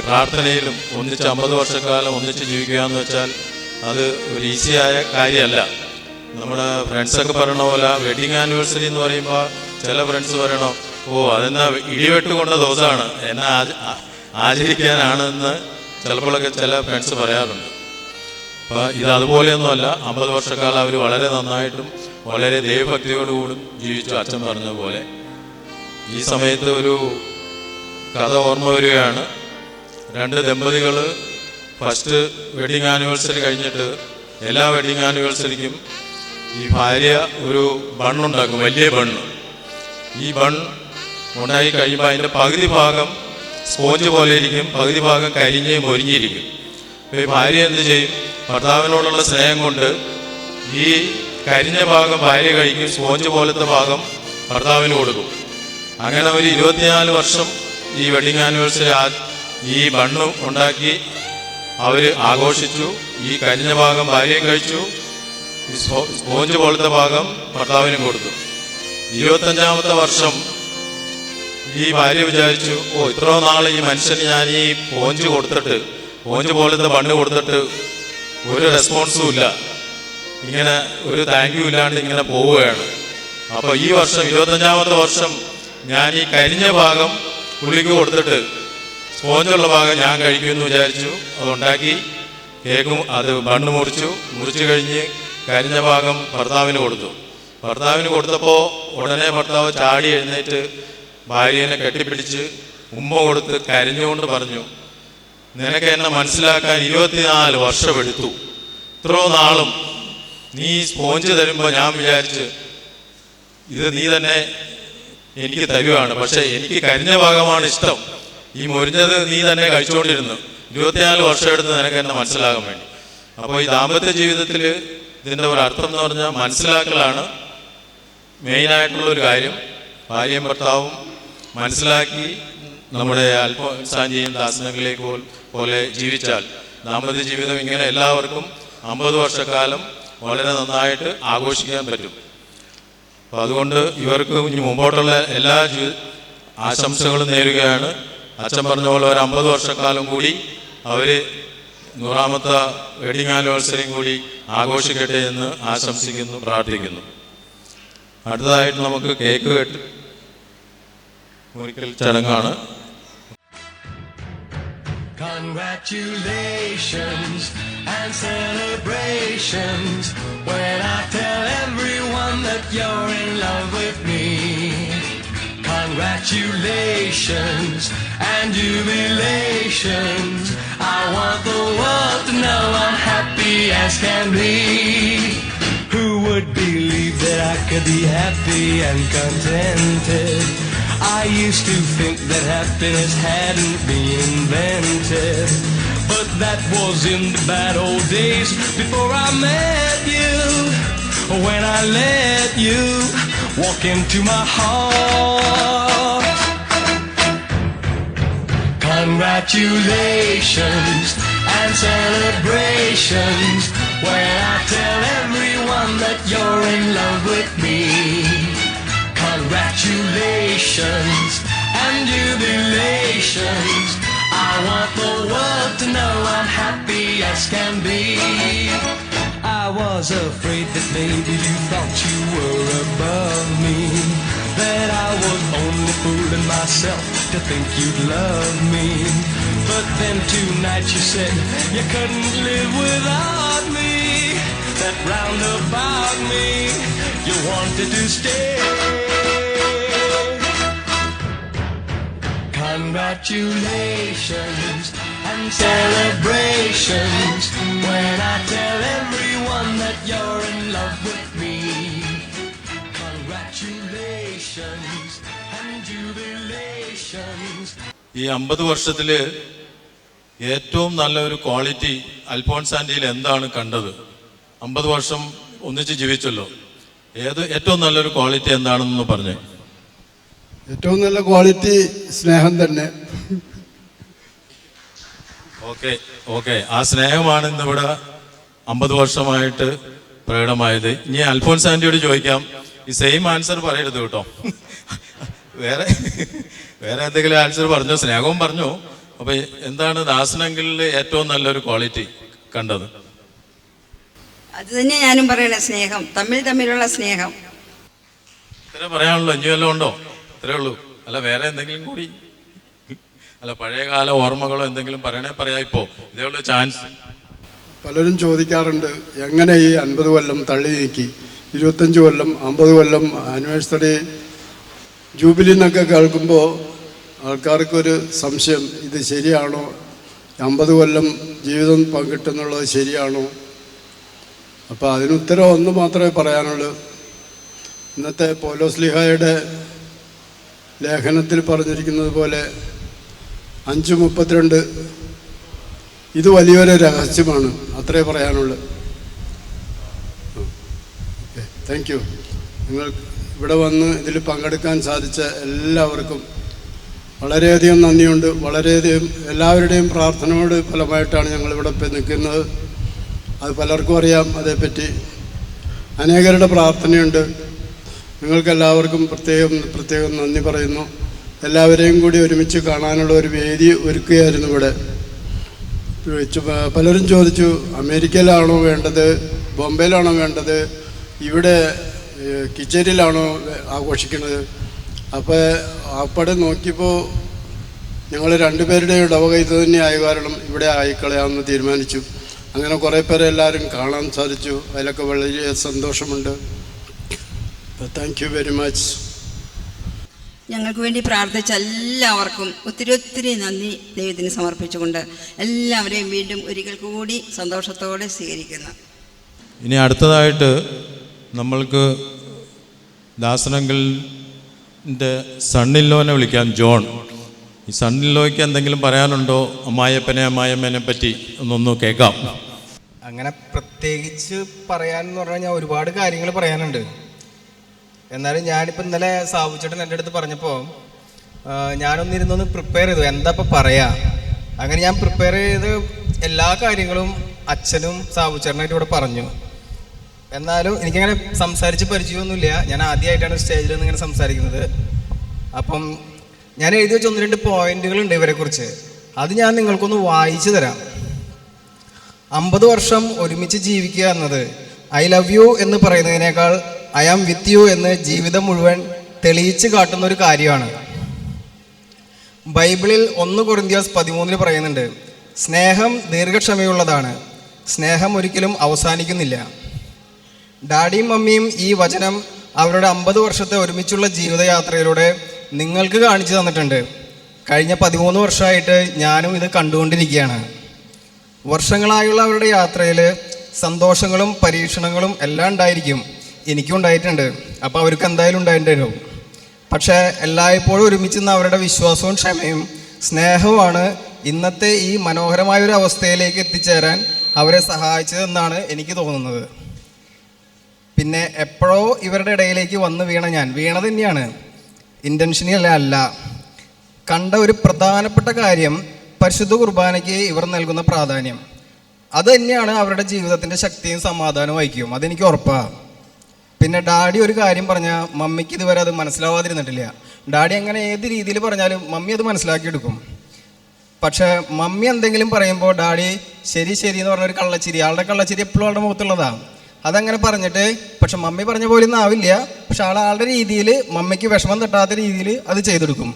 പ്രാർത്ഥനയിലും ഒന്നിച്ച് 50 വർഷക്കാലം ഒന്നിച്ച് ജീവിക്കുക എന്ന് വെച്ചാൽ അത് ഒരു ഈസിയായ കാര്യമല്ല. നമ്മുടെ ഫ്രണ്ട്സൊക്കെ പറയണ പോലെ വെഡിങ് ആനിവേഴ്സറി എന്ന് പറയുമ്പോൾ ചില ഫ്രണ്ട്സ് പറയണോ, അതെന്നാ ഇടിവെട്ട് കൊണ്ട ദിവസമാണ്, എന്നെ ആചരിക്കാനാണെന്ന് ചിലപ്പോഴൊക്കെ ചില ഫ്രണ്ട്സ് പറയാറുണ്ട്. അപ്പോൾ ഇത് അതുപോലെയൊന്നുമല്ല. 50 വർഷക്കാലം അവർ വളരെ നന്നായിട്ടും വളരെ ദൈവഭക്തിയോടുകൂടും ജീവിച്ചു. അച്ഛൻ പറഞ്ഞ പോലെ ഈ സമയത്ത് ഒരു കഥ ഓർമ്മ വരികയാണ്. 2 ദമ്പതികൾ ഫസ്റ്റ് വെഡിങ് ആനിവേഴ്സറി കഴിഞ്ഞിട്ട് എല്ലാ വെഡിങ് ആനിവേഴ്സറിക്കും ഈ ഭാര്യ ഒരു ബണ്ണുണ്ടാക്കും, വലിയ ബണ്ണ്. ഈ ബൺ ഉണ്ടായി കഴിയുമ്പോൾ അതിൻ്റെ പകുതി ഭാഗം സ്പോഞ്ച് പോലെ ഇരിക്കും, പകുതി ഭാഗം കരിഞ്ഞ് മൊരിഞ്ഞിരിക്കും. അപ്പോൾ ഈ ഭാര്യ എന്ത് ചെയ്യും? ഭർത്താവിനോടുള്ള സ്നേഹം കൊണ്ട് ഈ കരിഞ്ഞ ഭാഗം ഭാര്യ കഴിക്കും, സ്പോഞ്ച് പോലത്തെ ഭാഗം ഭർത്താവിന് കൊടുക്കും. അങ്ങനെ ഒരു 24 വർഷം ഈ വെഡിങ് ആനിവേഴ്സറി ഈ ബണ്ണ് ഉണ്ടാക്കി അവർ ആഘോഷിച്ചു. ഈ കരിഞ്ഞ ഭാഗം ഭാര്യയും കഴിച്ചു, സ്പോഞ്ച് പോലത്തെ ഭാഗം ഭർത്താവിനും കൊടുത്തു. 25ാമത്തെ വർഷം ഈ ഭാര്യ വിചാരിച്ചു, ഇത്രയോ നാൾ ഈ മനുഷ്യന് ഞാൻ ഈ സ്പോഞ്ച് പോലത്തെ ബണ്ണ് കൊടുത്തിട്ട് ഒരു റെസ്പോൺസും ഇല്ല, ഇങ്ങനെ ഒരു താങ്ക് യു ഇല്ലാണ്ട് ഇങ്ങനെ പോവുകയാണ്. അപ്പോൾ ഈ വർഷം 25ാമത്തെ വർഷം ഞാൻ ഈ കരിഞ്ഞ ഭാഗം പുള്ളിക്ക് കൊടുത്തിട്ട് സ്പോഞ്ചുള്ള ഭാഗം ഞാൻ കഴിക്കുമെന്ന് വിചാരിച്ചു. അതുണ്ടാക്കി കേക്കും അത് ബണ്ണ് മുറിച്ച് കഴിഞ്ഞ് കരിഞ്ഞ ഭാഗം ഭർത്താവിന് കൊടുത്തപ്പോൾ ഉടനെ ഭർത്താവ് ചാടി എഴുന്നേറ്റ് ഭാര്യനെ കെട്ടിപ്പിടിച്ച് ഉമ്മ കൊടുത്ത് കരഞ്ഞുകൊണ്ട് പറഞ്ഞു, നിനക്ക് എന്നെ മനസ്സിലാക്കാൻ 24 വർഷമെടുത്തു. ഇത്രയോ നാളും നീ സ്പോഞ്ച് തരുമ്പോൾ ഞാൻ വിചാരിച്ച് ഇത് നീ തന്നെ എനിക്ക് തരുവാണ്, പക്ഷെ എനിക്ക് കരിഞ്ഞ ഭാഗമാണ് ഇഷ്ടം, ഈ മുരിഞ്ഞത് നീ തന്നെ കഴിച്ചുകൊണ്ടിരുന്നു. 24 വർഷം എടുത്ത് നിനക്ക് എന്നെ മനസ്സിലാകാൻ വേണ്ടി. അപ്പോൾ ഈ ദാമ്പത്യ ജീവിതത്തിൽ ഇതിൻ്റെ ഒരു അർത്ഥം എന്ന് പറഞ്ഞാൽ മനസ്സിലാക്കലാണ് മെയിനായിട്ടുള്ളൊരു കാര്യം. ഭാര്യയും ഭർത്താവും മനസ്സിലാക്കി നമ്മുടെ അൽഫോൻസാന്റിയും ദാസനങ്ങളിലേക്ക് പോലെ ജീവിച്ചാൽ ദാമ്പത്യ ജീവിതം ഇങ്ങനെ എല്ലാവർക്കും 50 വർഷക്കാലം വളരെ നന്നായിട്ട് ആഘോഷിക്കാൻ പറ്റും. അപ്പോൾ അതുകൊണ്ട് ഇവർക്ക് ഇനി മുമ്പോട്ടുള്ള എല്ലാ ആശംസകളും നേരുകയാണ്. അച്ഛൻ പറഞ്ഞ പോലെ ഒരു 50 വർഷക്കാലം കൂടി അവർ 100ാമത്തെ വെഡിങ് ആനിവേഴ്സറിയും കൂടി ആഘോഷിക്കട്ടെ എന്ന് ആശംസിക്കുന്നു, പ്രാർത്ഥിക്കുന്നു. അടുത്തതായിട്ട് നമുക്ക് കേക്ക് മുറിക്കൽ ചടങ്ങാണ്. Congratulations and celebrations when I tell everyone that you're in love with me. Congratulations and jubilations. I want the world to know I'm happy as can be. Who would believe that I could be happy and contented? I used to think that happiness hadn't been invented, but that was in the bad old days before I met you. When I let you walk into my heart. Congratulations and celebrations when I tell everyone that you're in love with me. Congratulations and jubilations. I want the world to know I'm happy as can be. I was afraid that maybe you thought you were above me, that I was only fooling myself to think you'd love me. But then tonight you said you couldn't live without me, that round about me you wanted to stay. Congratulations and celebrations when I tell everyone that you're in love with me. Congratulations and jubilations. ഈ 50 വർഷത്തിൽ ഏറ്റവും നല്ല ഒരു ക്വാളിറ്റി അൽഫോൺസ് ആൻറ്റിയിൽ എന്താണ് കണ്ടത്? 50 വർഷം ഒന്നിച്ച് ജീവിച്ചല്ലോ, ഏറ്റവും നല്ലൊരു ക്വാളിറ്റി എന്താണെന്ന് പറഞ്ഞേ. ഏറ്റവും നല്ല ക്വാളിറ്റി സ്നേഹം തന്നെ. ഓക്കെ ആ സ്നേഹമാണ് ഇന്നിവിടെ 50 വർഷമായിട്ട് പ്രകടമായത്. ഇനി അൽഫോൺസ് ആൻറ്റിയോട് ചോദിക്കാം, ഈ സെയിം ആൻസർ പറയരുത് കേട്ടോ. വേറെ എന്തെങ്കിലും ആൻസർ പറഞ്ഞോ? സ്നേഹവും പറഞ്ഞു. അപ്പൊ എന്താണ് ദാസനെങ്കിൽ ഏറ്റവും നല്ലൊരു ക്വാളിറ്റി കണ്ടത്? അത് തന്നെ ഞാനും പറയണേ, സ്നേഹം, തമ്മിലുള്ള സ്നേഹം. ഇത്ര പറയാനുള്ളൂ? ഇനി വല്ലതും ഉണ്ടോ? ഇത്രേ ഉള്ളൂ? അല്ല വേറെ എന്തെങ്കിലും കൂടി, അല്ല പഴയകാല ഓർമ്മകളോ എന്തെങ്കിലും പറയണേ പറയാ. ഇപ്പോ ഇതേ ഉള്ള ചാൻസ്. പലരും ചോദിക്കാറുണ്ട്, എങ്ങനെ ഈ 50 കൊല്ലം തള്ളി നീക്കി? 25 കൊല്ലം 50 കൊല്ലം ആനിവേഴ്സറി ജൂബിലി എന്നൊക്കെ കേൾക്കുമ്പോൾ ആൾക്കാർക്കൊരു സംശയം, ഇത് ശരിയാണോ? 50 കൊല്ലം ജീവിതം പങ്കിട്ടെന്നുള്ളത് ശരിയാണോ? അപ്പോൾ അതിനുത്തരം ഒന്ന് മാത്രമേ പറയാനുള്ളൂ. ഇന്നത്തെ പൗലോസ്ലീഹായുടെ ലേഖനത്തിൽ പറഞ്ഞിരിക്കുന്നത് പോലെ 5:32 ഇത് വലിയൊരു രഹസ്യമാണ്, അത്രേ പറയാനുള്ളൂ. Okay, thank you. നിങ്ങൾ ഇവിടെ വന്ന് ഇതിൽ പങ്കെടുക്കാൻ സാധിച്ച എല്ലാവർക്കും വളരെയധികം നന്ദിയുണ്ട്. വളരെയധികം എല്ലാവരുടെയും പ്രാർത്ഥനയോട് ഫലമായിട്ടാണ് ഞങ്ങളിവിടെ നിൽക്കുന്നത്. അത് പലർക്കും അറിയാം അതേപ്പറ്റി. അനേകരുടെ പ്രാർത്ഥനയുണ്ട്. നിങ്ങൾക്കെല്ലാവർക്കും പ്രത്യേകം നന്ദി പറയുന്നു. എല്ലാവരെയും കൂടി ഒരുമിച്ച് കാണാനുള്ള ഒരു വേദി ഒരുക്കുകയായിരുന്നു ഇവിടെ. പലരും ചോദിച്ചു, അമേരിക്കയിലാണോ വേണ്ടത്, ബോംബെയിലാണോ വേണ്ടത്, ഇവിടെ കിച്ചേരിയിലാണോ ആഘോഷിക്കുന്നത്? അപ്പോൾ അപ്പടെ നോക്കിയപ്പോൾ ഞങ്ങൾ രണ്ടുപേരുടെയും ഇടവക ഇത് തന്നെ ആയ കാരണം ഇവിടെ ആയിക്കളയാമെന്ന് തീരുമാനിച്ചു. അങ്ങനെ കുറേ പേരെ എല്ലാവരും കാണാൻ സാധിച്ചു. അതിലൊക്കെ വളരെ സന്തോഷമുണ്ട്. Thank you very much. ഞങ്ങൾക്ക് വേണ്ടി പ്രാർത്ഥിച്ച എല്ലാവർക്കും ഒത്തിരി നന്ദി ദൈവത്തിന് സമർപ്പിച്ചുകൊണ്ട് എല്ലാവരെയും വീണ്ടും ഒരിക്കൽ കൂടി സന്തോഷത്തോടെ സ്വീകരിക്കുന്നു. ഇനി അടുത്തതായിട്ട് നമ്മൾക്ക് ദാസനങ്കിളിൻ്റെ സണ്ണില്ലോനെ വിളിക്കാം, ജോൺ. ഈ സണ്ണില്ലോയ്ക്ക് എന്തെങ്കിലും പറയാനുണ്ടോ? അമ്മായിയപ്പനെ പറ്റി ഒന്നൊന്ന് കേൾക്കാം. അങ്ങനെ പ്രത്യേകിച്ച് പറയാനെന്ന് പറഞ്ഞാൽ ഒരുപാട് കാര്യങ്ങൾ പറയാനുണ്ട്. എന്നാലും ഞാനിപ്പോൾ ഇന്നലെ സാവുച്ചേട്ടൻ എൻ്റെ അടുത്ത് പറഞ്ഞപ്പോൾ ഞാനൊന്നിരുന്നൊന്ന് പ്രിപ്പയർ ചെയ്തു, എന്താ ഇപ്പം പറയാ. അങ്ങനെ ഞാൻ പ്രിപ്പയർ ചെയ്ത് എല്ലാ കാര്യങ്ങളും അച്ഛനും സാവുച്ചേട്ടനായിട്ട് ഇവിടെ പറഞ്ഞു. എന്നാലും എനിക്കങ്ങനെ സംസാരിച്ച് പരിചയമൊന്നുമില്ല. ഞാൻ ആദ്യമായിട്ടാണ് സ്റ്റേജിൽ നിന്ന് ഇങ്ങനെ സംസാരിക്കുന്നത്. അപ്പം ഞാൻ എഴുതി വെച്ച 1-2 പോയിന്റുകളുണ്ട് ഇവരെക്കുറിച്ച്. അത് ഞാൻ നിങ്ങൾക്കൊന്ന് വായിച്ചു തരാം. 50 വർഷം ഒരുമിച്ച് ജീവിക്കുക എന്നത് ഐ ലവ് യു എന്ന് പറയുന്നതിനേക്കാൾ ഐ ആം വിത്ത് യു എന്ന് ജീവിതം മുഴുവൻ തെളിയിച്ച് കാട്ടുന്ന ഒരു കാര്യമാണ്. ബൈബിളിൽ 1 കൊരിന്ത്യസ് 13 പറയുന്നുണ്ട്, സ്നേഹം ദീർഘക്ഷമയുള്ളതാണ്, സ്നേഹം ഒരിക്കലും അവസാനിക്കുന്നില്ല. ഡാഡിയും മമ്മിയും ഈ വചനം അവരുടെ 50 വർഷത്തെ ഒരുമിച്ചുള്ള ജീവിതയാത്രയിലൂടെ നിങ്ങൾക്ക് കാണിച്ചു തന്നിട്ടുണ്ട്. കഴിഞ്ഞ 13 വർഷമായിട്ട് ഞാനും ഇത് കണ്ടുകൊണ്ടിരിക്കുകയാണ്. വർഷങ്ങളായുള്ള അവരുടെ യാത്രയിൽ സന്തോഷങ്ങളും പരീക്ഷണങ്ങളും എല്ലാം ഉണ്ടായിരിക്കും. എനിക്കും ഉണ്ടായിട്ടുണ്ട്. അപ്പോൾ അവർക്ക് എന്തായാലും ഉണ്ടായിട്ടുണ്ടാവും. പക്ഷേ എല്ലായ്പ്പോഴും ഒരുമിച്ച് നിന്ന് അവരുടെ വിശ്വാസവും ക്ഷമയും സ്നേഹവുമാണ് ഇന്നത്തെ ഈ മനോഹരമായൊരു അവസ്ഥയിലേക്ക് എത്തിച്ചേരാൻ അവരെ സഹായിച്ചതെന്നാണ് എനിക്ക് തോന്നുന്നത്. പിന്നെ എപ്പോഴോ ഇവരുടെ ഇടയിലേക്ക് വന്ന് വീണത് തന്നെയാണ്, ഇൻറ്റൻഷനൽ അല്ല. കണ്ട ഒരു പ്രധാനപ്പെട്ട കാര്യം പരിശുദ്ധ കുർബാനയ്ക്ക് ഇവർ നൽകുന്ന പ്രാധാന്യം. അത് തന്നെയാണ് അവരുടെ ജീവിതത്തിൻ്റെ ശക്തിയും സമാധാനവും വഹിക്കും, അതെനിക്ക് ഉറപ്പാണ്. പിന്നെ ഡാഡി ഒരു കാര്യം പറഞ്ഞാൽ മമ്മിക്ക് ഇതുവരെ അത് മനസ്സിലാവാതിരുന്നിട്ടില്ല. ഡാഡി അങ്ങനെ ഏത് രീതിയിൽ പറഞ്ഞാലും മമ്മി അത് മനസ്സിലാക്കിയെടുക്കും. പക്ഷേ മമ്മി എന്തെങ്കിലും പറയുമ്പോൾ ഡാഡി ശരി ശരി എന്ന് പറഞ്ഞൊരു കള്ളച്ചിരി, ആളുടെ കള്ളച്ചിരി എപ്പോഴും ആളുടെ മുഖത്തുള്ളതാണ്. അതങ്ങനെ പറഞ്ഞിട്ട് പക്ഷെ മമ്മി പറഞ്ഞ പോലെ ഒന്നും ആവില്ല. പക്ഷെ ആളുടെ രീതിയിൽ മമ്മിക്ക് വിഷമം തട്ടാത്ത രീതിയിൽ അത് ചെയ്തെടുക്കും.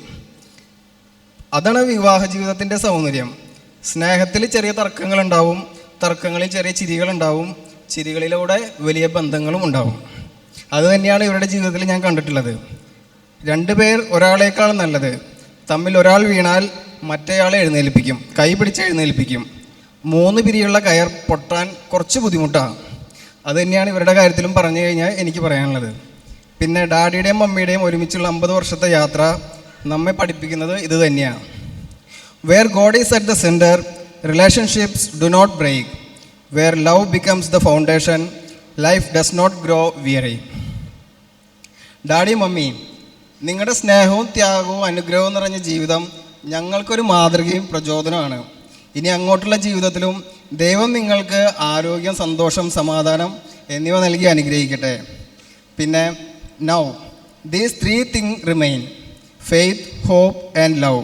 അതാണ് വിവാഹ ജീവിതത്തിൻ്റെ സൗന്ദര്യം. സ്നേഹത്തിൽ ചെറിയ തർക്കങ്ങളുണ്ടാവും, തർക്കങ്ങളിൽ ചെറിയ ചിരികളുണ്ടാവും, ചിരികളിലൂടെ വലിയ ബന്ധങ്ങളും ഉണ്ടാവും. അതുതന്നെയാണ് ഇവരുടെ ജീവിതത്തിൽ ഞാൻ കണ്ടിട്ടുള്ളത്. 2 പേർ ഒരാളേക്കാൾ നല്ലത്. തമ്മിൽ ഒരാൾ വീണാൽ മറ്റേയാളെ എഴുന്നേൽപ്പിക്കും, കൈ പിടിച്ച് എഴുന്നേൽപ്പിക്കും. 3 പിരിയുള്ള കയർ പൊട്ടാൻ കുറച്ച് ബുദ്ധിമുട്ടാണ്. അതുതന്നെയാണ് ഇവരുടെ കാര്യത്തിലും പറഞ്ഞു കഴിഞ്ഞാൽ എനിക്ക് പറയാനുള്ളത്. പിന്നെ ഡാഡിയുടെയും മമ്മിയുടെയും ഒരുമിച്ചുള്ള 50 വർഷത്തെ യാത്ര നമ്മെ പഠിപ്പിക്കുന്നത് ഇത് തന്നെയാണ്. Where God is at the centre, relationships do not break. Where love becomes the foundation, life does not grow weary. Daddy mummy, നിങ്ങളുടെ സ്നേഹവും ത്യാഗവും അനുഗ്രഹവും നിറഞ്ഞ ജീവിതം ഞങ്ങൾക്കൊരു മാതൃകയും പ്രചോദനമാണ്. ഇനി അങ്ങോട്ടുള്ള ജീവിതത്തിലും ദൈവം നിങ്ങൾക്ക് ആരോഗ്യം, സന്തോഷം, സമാധാനം എന്നിവ നൽകി അനുഗ്രഹിക്കട്ടെ. പിന്നെ now these 3 things remain: faith, hope and love.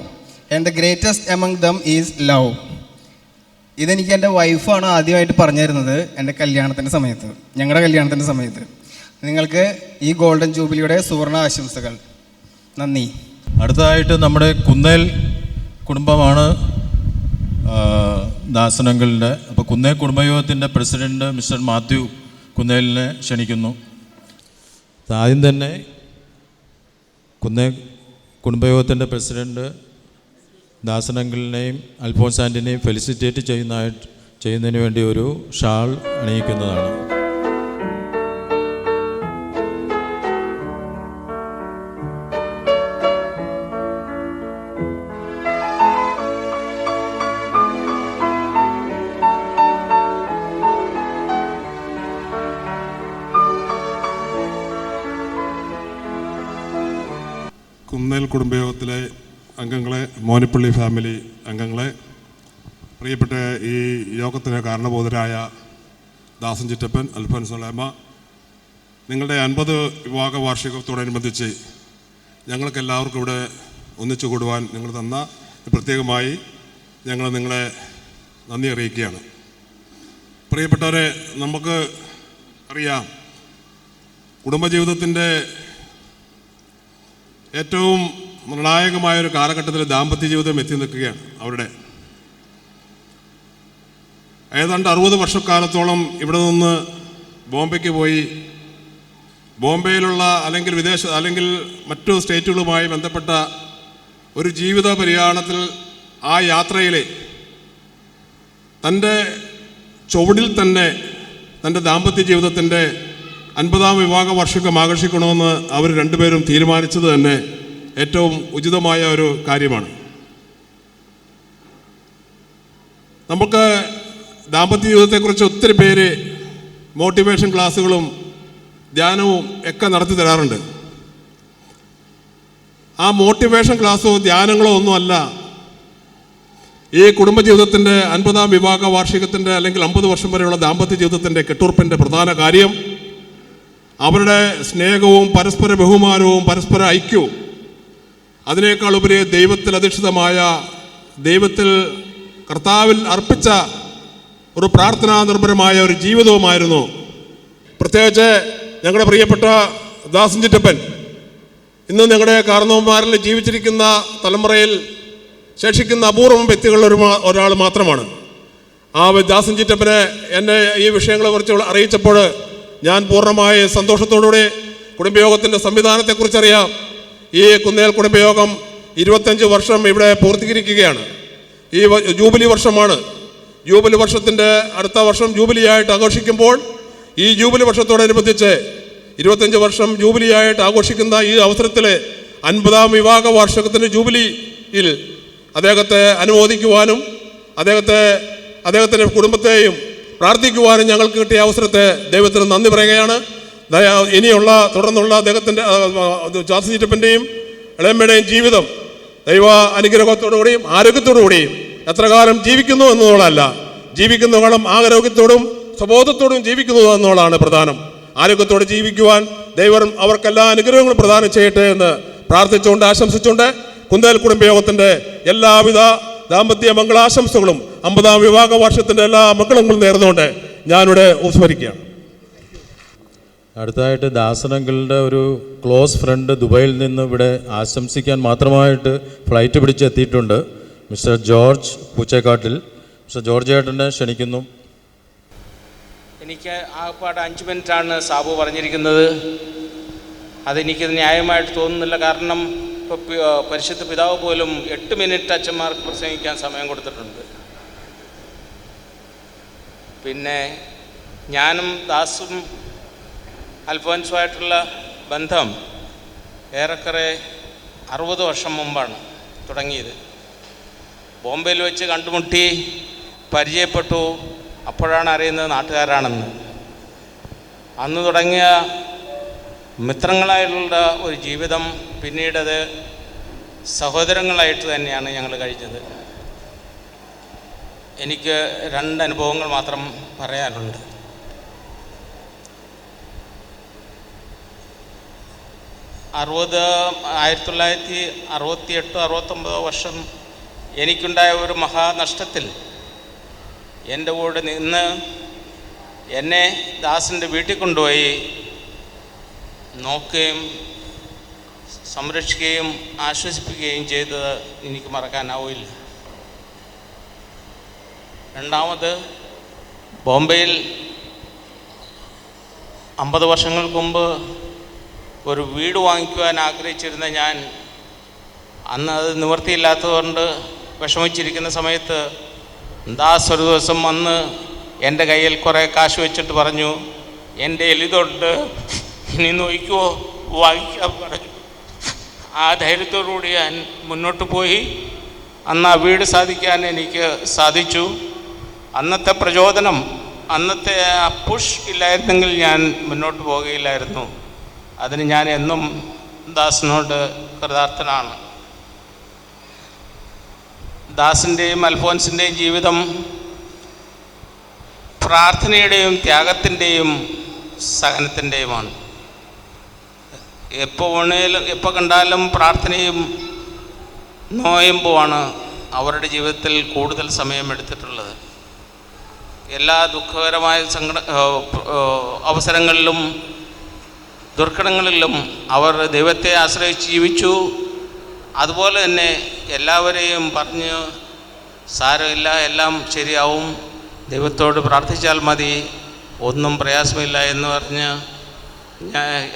And the greatest among them is love. ഇതെനിക്ക് എൻ്റെ വൈഫാണ് ആദ്യമായിട്ട് പറഞ്ഞു തരുന്നത് എൻ്റെ കല്യാണത്തിൻ്റെ സമയത്ത്, ഞങ്ങളുടെ കല്യാണത്തിൻ്റെ സമയത്ത്. നിങ്ങൾക്ക് ഈ ഗോൾഡൻ ജൂബിലിയുടെ സുവർണ ആശംസകൾ. നന്ദി. അടുത്തതായിട്ട് നമ്മുടെ കുന്നേൽ കുടുംബമാണ് ദാസനങ്ങളുടെ. അപ്പോൾ കുന്നേൽ കുടുംബയോഗത്തിൻ്റെ പ്രസിഡന്റ് മിസ്റ്റർ മാത്യു കുന്നേലിനെ ക്ഷണിക്കുന്നു. ആദ്യം തന്നെ കുന്നേൽ കുടുംബയോഗത്തിൻ്റെ പ്രസിഡന്റ് ദാസനങ്കിളിനെയും അൽഫോൻസ് ആൻ്റിനെയും ഫെലിസിറ്റേറ്റ് ചെയ്യുന്നതിന് വേണ്ടി ഒരു ഷാൾ അണിയിക്കുന്നതാണ്. കുന്നേൽ കുടുംബയോഗത്തിലെ അംഗങ്ങളെ, മോനിപ്പള്ളി ഫാമിലി അംഗങ്ങളെ, പ്രിയപ്പെട്ട ഈ യോഗത്തിന് കാരണബോധരായ ദാസൻ ചിറ്റപ്പൻ, അൽഫോൻസ് ഉലൈമ, നിങ്ങളുടെ 50 വിവാഹ വാർഷികത്തോടനുബന്ധിച്ച് ഞങ്ങൾക്കെല്ലാവർക്കും ഇവിടെ ഒന്നിച്ചു കൂടുവാൻ നിങ്ങൾ തന്ന പ്രത്യേകമായി ഞങ്ങൾ നിങ്ങളെ നന്ദി അറിയിക്കുകയാണ്. പ്രിയപ്പെട്ടവരെ, നമുക്ക് അറിയാം, കുടുംബജീവിതത്തിൻ്റെ ഏറ്റവും നിർണായകമായൊരു കാലഘട്ടത്തിൽ ദാമ്പത്യ ജീവിതം എത്തി നിൽക്കുകയാണ്. അവരുടെ ഏതാണ്ട് 60 വർഷക്കാലത്തോളം ഇവിടെ നിന്ന് ബോംബെക്ക് പോയി, ബോംബെയിലുള്ള അല്ലെങ്കിൽ മറ്റു സ്റ്റേറ്റുകളുമായി ബന്ധപ്പെട്ട ഒരു ജീവിത പര്യടനത്തിൽ ആ യാത്രയിൽ തൻ്റെ ചുവടിൽ തന്നെ തൻ്റെ ദാമ്പത്യ ജീവിതത്തിൻ്റെ 50ാം വിവാഹ വാർഷികം ആഘോഷിക്കണമെന്ന് അവർ 2 പേരും തീരുമാനിച്ചത് തന്നെ ഏറ്റവും ഉചിതമായ ഒരു കാര്യമാണ്. നമുക്ക് ദാമ്പത്യ ജീവിതത്തെക്കുറിച്ച് ഒത്തിരി പേര് മോട്ടിവേഷൻ ക്ലാസ്സുകളും ധ്യാനവും ഒക്കെ നടത്തി തരാറുണ്ട്. ആ മോട്ടിവേഷൻ ക്ലാസ്സോ ധ്യാനങ്ങളോ ഒന്നുമല്ല ഈ കുടുംബജീവിതത്തിൻ്റെ 50ാം വിവാഹ വാർഷികത്തിൻ്റെ അല്ലെങ്കിൽ 50 വർഷം വരെയുള്ള ദാമ്പത്യ ജീവിതത്തിൻ്റെ കെട്ടുറപ്പിൻ്റെ പ്രധാന കാര്യം അവരുടെ സ്നേഹവും പരസ്പര ബഹുമാനവും പരസ്പര ഐക്യവും അതിനേക്കാൾ ഉപരി ദൈവത്തിൽ അധിഷ്ഠിതമായ ദൈവത്തിൽ കർത്താവിൽ അർപ്പിച്ച ഒരു പ്രാർത്ഥനാ നിർഭരമായ ഒരു ജീവിതവുമായിരുന്നു. പ്രത്യേകിച്ച് ഞങ്ങളുടെ പ്രിയപ്പെട്ട ദാസൻ ചിറ്റപ്പൻ ഇന്ന് ഞങ്ങളുടെ കാരണവന്മാരിൽ ജീവിച്ചിരിക്കുന്ന തലമുറയിൽ ശേഷിക്കുന്ന അപൂർവം വ്യക്തികളിൽ ഒരാൾ മാത്രമാണ്. ആ ദാസൻ ചിറ്റപ്പനെ എന്നെ ഈ വിഷയങ്ങളെക്കുറിച്ച് അറിയിച്ചപ്പോൾ ഞാൻ പൂർണ്ണമായ സന്തോഷത്തോടുകൂടി കുടുംബയോഗത്തിൻ്റെ സംവിധാനത്തെക്കുറിച്ചറിയാം. ഈ കുന്നേൽ കുടുംബയോഗം 25 വർഷം ഇവിടെ പൂർത്തീകരിക്കുകയാണ്. ഈ ജൂബിലി വർഷമാണ്. ജൂബിലി വർഷത്തിൻ്റെ അടുത്ത വർഷം ജൂബിലിയായിട്ട് ആഘോഷിക്കുമ്പോൾ ഈ ജൂബിലി വർഷത്തോടനുബന്ധിച്ച് 25 വർഷം ജൂബിലിയായിട്ട് ആഘോഷിക്കുന്ന ഈ അവസരത്തിൽ 50-ാം വിവാഹ വാർഷികത്തിൻ്റെ ജൂബിലിയിൽ അദ്ദേഹത്തെ അനുമോദിക്കുവാനും അദ്ദേഹത്തിൻ്റെ കുടുംബത്തെയും പ്രാർത്ഥിക്കുവാനും ഞങ്ങൾക്ക് കിട്ടിയ അവസരത്തെ ദൈവത്തിന് നന്ദി പറയുകയാണ്. ഇനിയുള്ള തുടർന്നുള്ള അദ്ദേഹത്തിൻ്റെ ദാസൻ ചിറ്റപ്പൻ്റെയും ഇളയമ്മയുടെയും ജീവിതം ദൈവ അനുഗ്രഹത്തോടുകൂടിയും ആരോഗ്യത്തോടുകൂടിയും എത്ര കാലം ജീവിക്കുന്നു എന്നുള്ളതല്ല, ജീവിക്കുന്ന കാലം ആരോഗ്യത്തോടും സ്വബോധത്തോടും ജീവിക്കുന്നു എന്നുള്ളതാണ് പ്രധാനം. ആരോഗ്യത്തോടെ ജീവിക്കുവാൻ ദൈവം അവർക്കെല്ലാ അനുഗ്രഹങ്ങളും പ്രദാനം ചെയ്യട്ടെ എന്ന് പ്രാർത്ഥിച്ചുകൊണ്ട് ആശംസിച്ചുകൊണ്ട് കുന്നേൽ കുടുംബയോഗത്തിൻ്റെ എല്ലാവിധ ദാമ്പത്യ മംഗളാശംസകളും 50-ാം വിവാഹ വർഷത്തിൻ്റെ എല്ലാ മംഗളങ്ങളും നേർന്നുകൊണ്ട് ഞാനിവിടെ ഉപസ്മരിക്കുകയാണ്. അടുത്തതായിട്ട് ദാസനങ്കിളുടെ ഒരു ക്ലോസ് ഫ്രണ്ട് ദുബൈയിൽ നിന്ന് ഇവിടെ ആശംസിക്കാൻ മാത്രമായിട്ട് ഫ്ലൈറ്റ് പിടിച്ച് എത്തിയിട്ടുണ്ട്. Mister George Poochekkattil. Mister George ഏട്ടനെ ക്ഷണിക്കുന്നു. എനിക്ക് ആകപ്പാട് 5 മിനിറ്റാണ് സാബു പറഞ്ഞിരിക്കുന്നത്. അതെനിക്ക് ന്യായമായിട്ട് തോന്നുന്നില്ല. കാരണം ഇപ്പോൾ പരിശുദ്ധ പിതാവ് പോലും 8 മിനിറ്റ് അച്ഛന്മാർക്ക് പ്രസംഗിക്കാൻ സമയം കൊടുത്തിട്ടുണ്ട്. പിന്നെ ഞാനും ദാസും അൽഫോൻസുമായിട്ടുള്ള ബന്ധം ഏറെക്കുറെ 60 വർഷം മുമ്പാണ് തുടങ്ങിയത്. ബോംബെയിൽ വെച്ച് കണ്ടുമുട്ടി പരിചയപ്പെട്ടു. അപ്പോഴാണ് അറിയുന്നത് നാട്ടുകാരാണെന്ന്. അന്ന് തുടങ്ങിയ മിത്രങ്ങളായുള്ള ഒരു ജീവിതം പിന്നീടത് സഹോദരങ്ങളായിട്ട് തന്നെയാണ് ഞങ്ങൾ കഴിഞ്ഞത്. എനിക്ക് 2 അനുഭവങ്ങൾ മാത്രം പറയാനുണ്ട്. 1968-69 വർഷം എനിക്കുണ്ടായ ഒരു മഹാനഷ്ടത്തിൽ എൻ്റെ കൂടെ നിന്ന് എന്നെ ദാസിൻ്റെ വീട്ടിൽ കൊണ്ടുപോയി നോക്കുകയും സംരക്ഷിക്കുകയും ആശ്വസിപ്പിക്കുകയും ചെയ്തത് എനിക്ക് മറക്കാനാവില്ല. രണ്ടാമത് ബോംബെയിൽ 50 വർഷങ്ങൾക്ക് മുമ്പ് ഒരു വീട് വാങ്ങിക്കുവാൻ ആഗ്രഹിച്ചിരുന്ന ഞാൻ അന്ന് അത് നിവൃത്തിയില്ലാത്തതുകൊണ്ട് വിഷമിച്ചിരിക്കുന്ന സമയത്ത് ദാസ് ഒരു ദിവസം വന്ന് എൻ്റെ കയ്യിൽ കുറേ കാശ് വെച്ചിട്ട് പറഞ്ഞു, എൻ്റെ എലിതൊട്ട് ഇനി നോക്കിക്കോ വാങ്ങിക്കാൻ പറഞ്ഞു. ആ ധൈര്യത്തോടുകൂടി ഞാൻ മുന്നോട്ട് പോയി. അന്ന് ആ വീട് സാധിക്കാൻ എനിക്ക് സാധിച്ചു. അന്നത്തെ പ്രചോദനം, അന്നത്തെ ആ പുഷ് ഇല്ലായിരുന്നെങ്കിൽ ഞാൻ മുന്നോട്ട് പോകുകയില്ലായിരുന്നു. അതിന് ഞാൻ എന്നും ദാസിനോട് കൃതാർത്ഥനാണ്. ദാസിൻ്റെയും അൽഫോൻസിൻ്റെയും ജീവിതം പ്രാർത്ഥനയുടെയും ത്യാഗത്തിൻ്റെയും സഹനത്തിൻ്റെയുമാണ്. എപ്പോൾ കണ്ടാലും പ്രാർത്ഥനയും നോയമ്പുമാണ് അവരുടെ ജീവിതത്തിൽ കൂടുതൽ സമയം എടുത്തിട്ടുള്ളത്. എല്ലാ ദുഃഖകരമായ അവസരങ്ങളിലും ദുർഘടങ്ങളിലും അവർ ദൈവത്തെ ആശ്രയിച്ച് ജീവിച്ചു. അതുപോലെ തന്നെ എല്ലാവരെയും പറഞ്ഞ് സാരമില്ല, എല്ലാം ശരിയാവും, ദൈവത്തോട് പ്രാർത്ഥിച്ചാൽ മതി, ഒന്നും പ്രയാസമില്ല എന്ന് പറഞ്ഞ്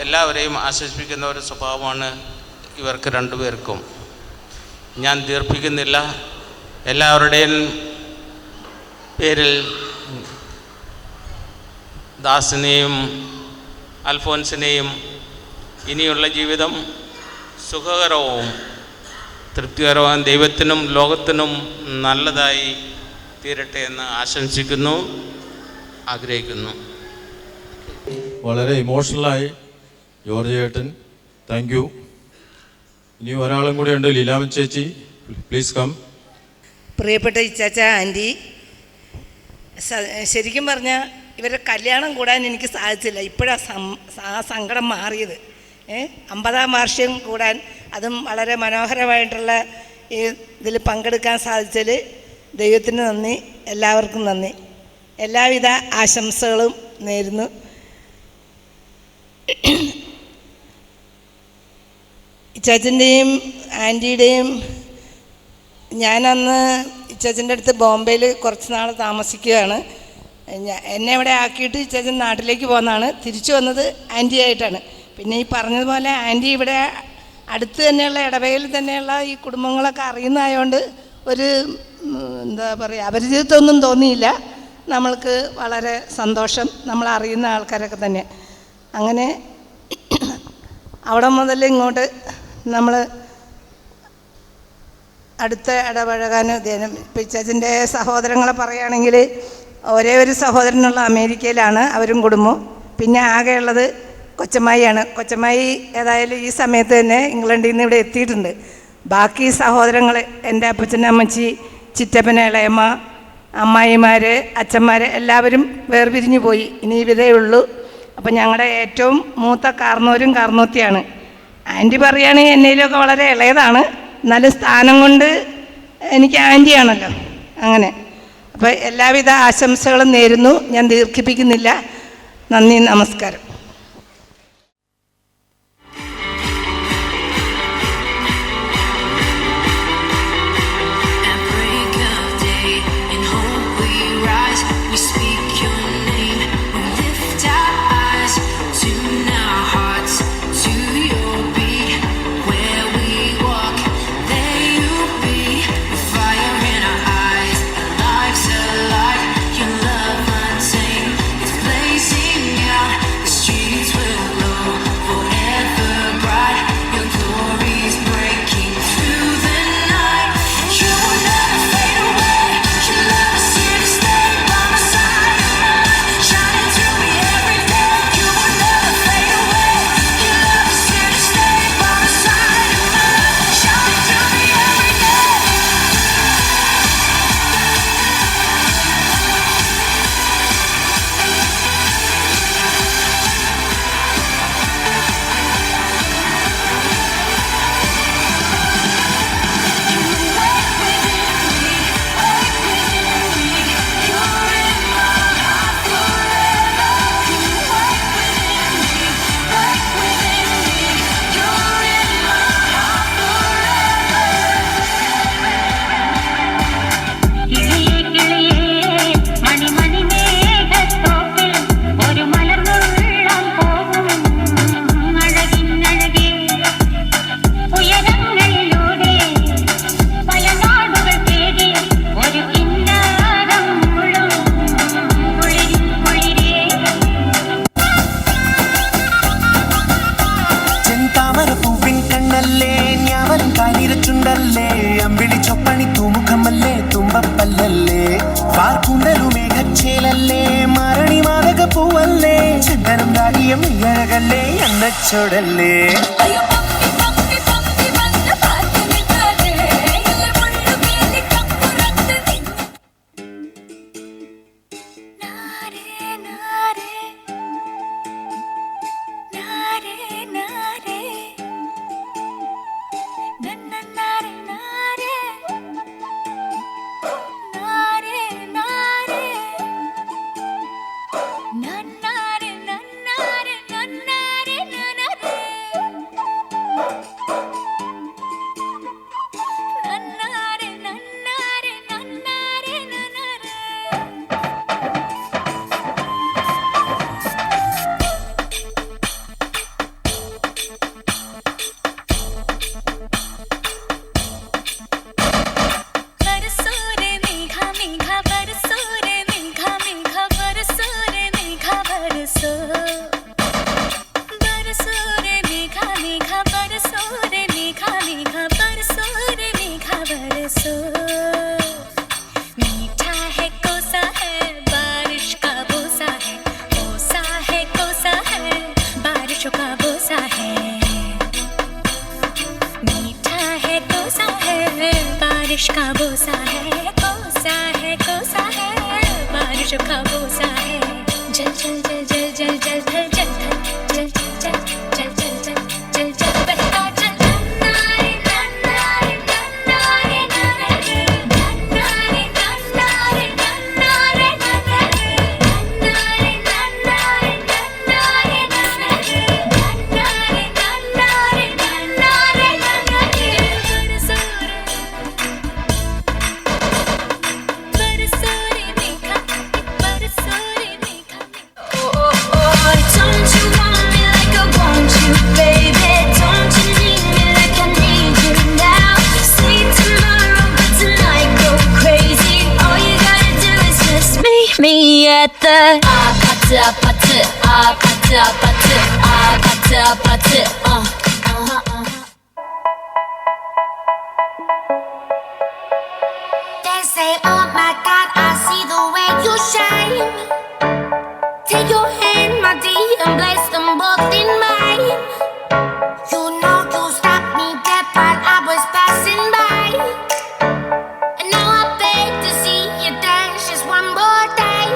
എല്ലാവരെയും ആശ്വസിപ്പിക്കുന്ന ഒരു സ്വഭാവമാണ് ഇവർക്ക് 2 പേർക്കും. ഞാൻ ദീർഘിപ്പിക്കുന്നില്ല. എല്ലാവരുടെയും പേരിൽ ദാസിനെയും അൽഫോൻസിനെയും ഇനിയുള്ള ജീവിതം സുഖകരവും തൃപ്തികരവും ദൈവത്തിനും ലോകത്തിനും നല്ലതായി തീരട്ടെ എന്ന് ആശംസിക്കുന്നു, ആഗ്രഹിക്കുന്നു. വളരെ ഇമോഷണലായി ജോർജ് ഏട്ടൻ, താങ്ക് യു. ഇനി ഒരാളും കൂടെ ഉണ്ട്, ലീലാമൻ ചേച്ചി, പ്ലീസ് കം. പ്രിയപ്പെട്ട ഇച്ചാച്ച ആൻറ്റി, ശരിക്കും പറഞ്ഞാൽ ഇവരുടെ കല്യാണം കൂടാൻ എനിക്ക് സാധിച്ചില്ല. ഇപ്പോഴാണ് ആ സങ്കടം മാറിയത്. 50-ാം വാർഷികം കൂടാൻ, അതും വളരെ മനോഹരമായിട്ടുള്ള ഈ ഇതിൽ പങ്കെടുക്കാൻ സാധിച്ചതിൽ ദൈവത്തിന് നന്ദി, എല്ലാവർക്കും നന്ദി. എല്ലാവിധ ആശംസകളും നേരുന്നു. ഇച്ചാച്ചൻ്റെയും ആൻറ്റിയുടെയും, ഞാനന്ന് ഇച്ചാച്ചൻ്റെ അടുത്ത് ബോംബെയിൽ കുറച്ച് നാൾ താമസിക്കുകയാണ്. എന്നെ ഇവിടെ ആക്കിയിട്ട് ഇച്ചാച്ചൻ നാട്ടിലേക്ക് പോകുന്നതാണ്. തിരിച്ചു വന്നത് ആൻറ്റി ആയിട്ടാണ്. പിന്നെ ഈ പറഞ്ഞതുപോലെ ആൻറ്റി ഇവിടെ അടുത്ത് തന്നെയുള്ള ഇടവകയിൽ തന്നെയുള്ള ഈ കുടുംബങ്ങളൊക്കെ അറിയുന്നതായതുകൊണ്ട് ഒരു എന്താ പറയുക, അപരിചിതത്വമൊന്നും തോന്നിയില്ല. നമ്മൾക്ക് വളരെ സന്തോഷം, നമ്മൾ അറിയുന്ന ആൾക്കാരൊക്കെ തന്നെ. അങ്ങനെ അവിടെ മുതൽ ഇങ്ങോട്ട് നമ്മൾ അടുത്ത ഇടപഴകാൻ ധ്യാനം. പിച്ചാച്ചിൻ്റെ സഹോദരങ്ങളെ പറയുകയാണെങ്കിൽ ഒരേ ഒരു സഹോദരനുള്ള അമേരിക്കയിലാണ്, അവരും കുടുംബം. പിന്നെ ആകെയുള്ളത് കൊച്ചമ്മായിയാണ്. കൊച്ചമ്മായി ഏതായാലും ഈ സമയത്ത് തന്നെ ഇംഗ്ലണ്ടിൽ നിന്ന് ഇവിടെ എത്തിയിട്ടുണ്ട്. ബാക്കി സഹോദരങ്ങൾ, എൻ്റെ അപ്പച്ചൻ, അമ്മച്ചി, ചിറ്റപ്പൻ, ഇളയമ്മ, അമ്മായിമാർ, അച്ഛന്മാർ എല്ലാവരും വേർപിരിഞ്ഞു പോയി. ഇനി ഇവരേ ഉള്ളൂ. അപ്പം ഞങ്ങളുടെ ഏറ്റവും മൂത്ത കാർന്നോരും കാർന്നോത്തിയാണ്. ആൻറ്റി പറയുകയാണെങ്കിൽ എന്നേലുമൊക്കെ വളരെ ഇളയതാണ്, എന്നാലും സ്ഥാനം കൊണ്ട് എനിക്ക് ആൻറ്റിയാണല്ലോ. അങ്ങനെ അപ്പോൾ എല്ലാവിധ ആശംസകളും നേരുന്നു. ഞാൻ ദീർഘിപ്പിക്കുന്നില്ല. നന്ദി, നമസ്കാരം. ചൊടല്ലേ They say, oh my God, I see the way you shine. Take your hand, my dear, and place them both in mine. You know you stopped me dead while I was passing by. And now I beg to see you dance just one more time.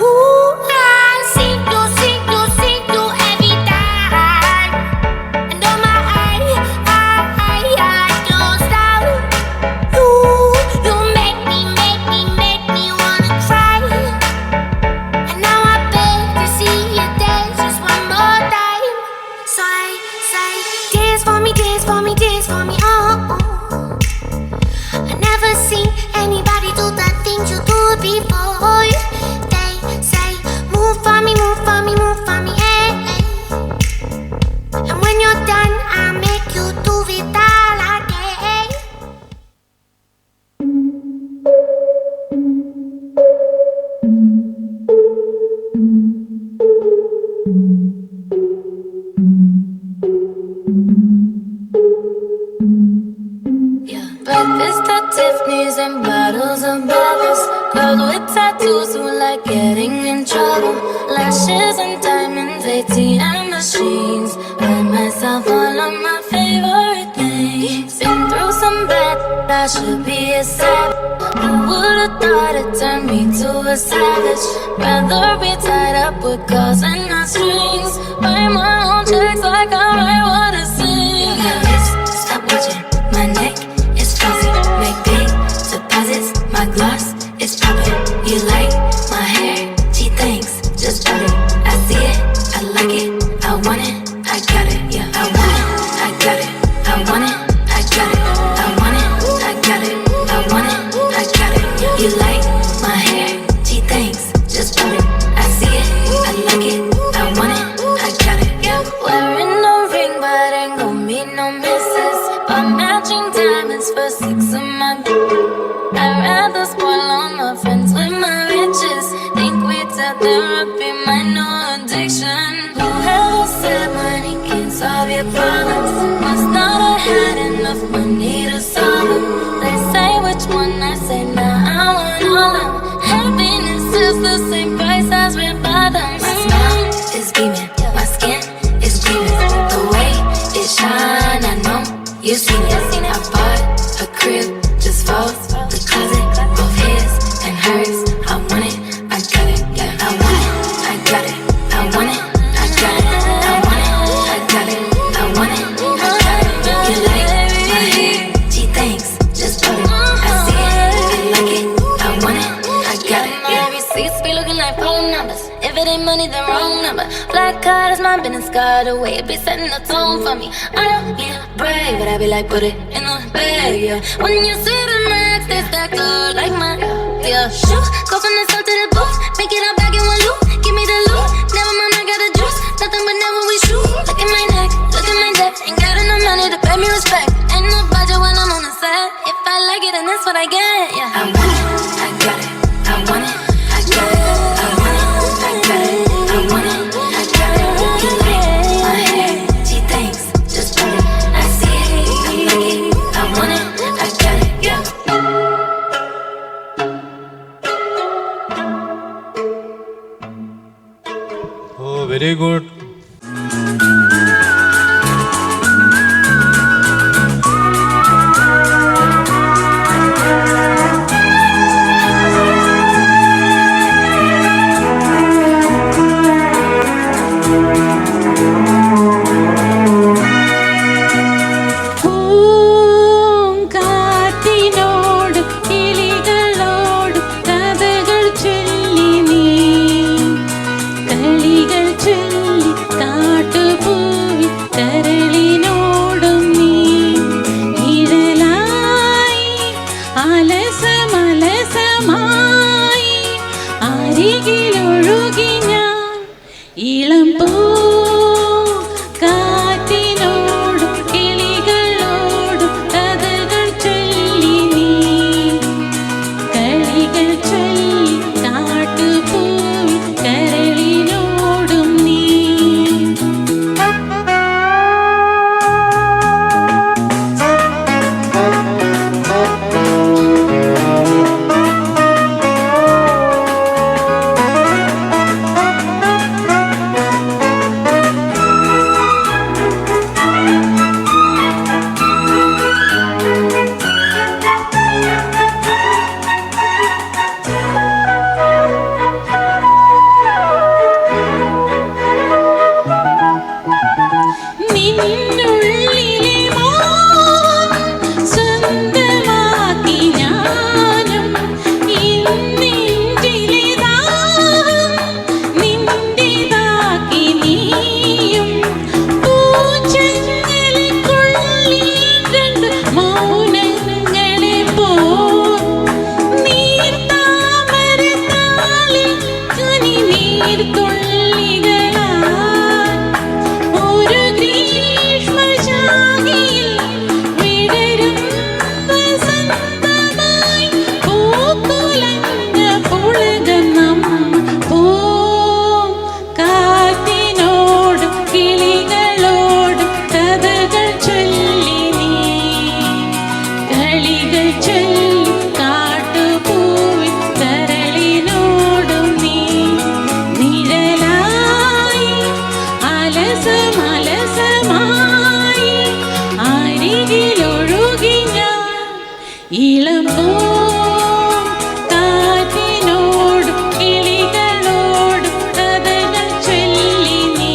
Ooh, I see you, see you, see you every time. And oh my, I like your style. You make me wanna cry. And now I beg to see you dance just one more time. So I say, dance for me, dance for me, dance for me, oh. I never seen anybody do the things you do before. They say, move for me, move for me, move for me, eh. And when you're done, I'll make you do it all again. Breakfast at Tiffany's and bottles of bubbles. Girls with tattoos who like getting in trouble. Lashes and diamonds, ATM machines. Buy myself all of my favorite things. Been through some bad, I should be a sap. Who would've thought it turned me to a savage? Rather be tied up with calls and not strings. Write my own checks like I write what I sing. Stop watching my neck. Make big deposits, my gloss is poppin'. You like my hair? Gee, thanks, just bought it. I see it, I like it, I want it, I got it. Yeah, I want it, I got it, I want it, I got it, I want it, I got it, I want it, I got it. You like my hair? Gee, thanks, just bought it. I see it, I like it, I want it, I got it. Yeah, wearing no ring, but ain't gon' mean no misses. But matching diamonds for 6 of my. I'd rather spoil all my friends with my riches. Think we tell therapy my no addiction. Whoever said money can solve your problems must not have had enough money to solve them. They say which one, I say nah, I want all of them. Happiness is the same price as red bottoms. My smile is beaming, my skin is gleaming. The way it shine, I know you've seen it. I bought a crib just for the closet, both his and hers. I want it, I got it, yeah. I want it, I got it, I want it, I got it, I want it, I got it, I want it, I got it. You like my hair? Gee, thanks, just bought it. I see it, I like it, I want it, I got it. My receipts be looking like phone numbers. If it ain't money, then wrong number. Black card is my business card, the way it be setting the tone for me. I don't need a brag, but I be like, put it in the bag, yeah. When you see the max, they stack up like mine, yeah. Shoot, go from the south to the booth, make it all back in one loop. Give me the loot, never mind, I got the juice. Nothing but never we shoot. Look at my neck, look at my neck. Ain't got enough money to pay me respect. Ain't no budget when I'm on the set. If I like it, then that's what I get, yeah. I want it, I got it, I want it, I got it, I want it, I got it, I want it, I got it. You like my hair? Gee, thanks, just bought it. I see it, I like it, I want it, I got it, yeah. Oh, very good. അലസമലസമായി അരികിലൊഴുകി ഞാൻ ഇളം കാറ്റിനോടും കിളികളോടും കഥകൾ ചൊല്ലി നീ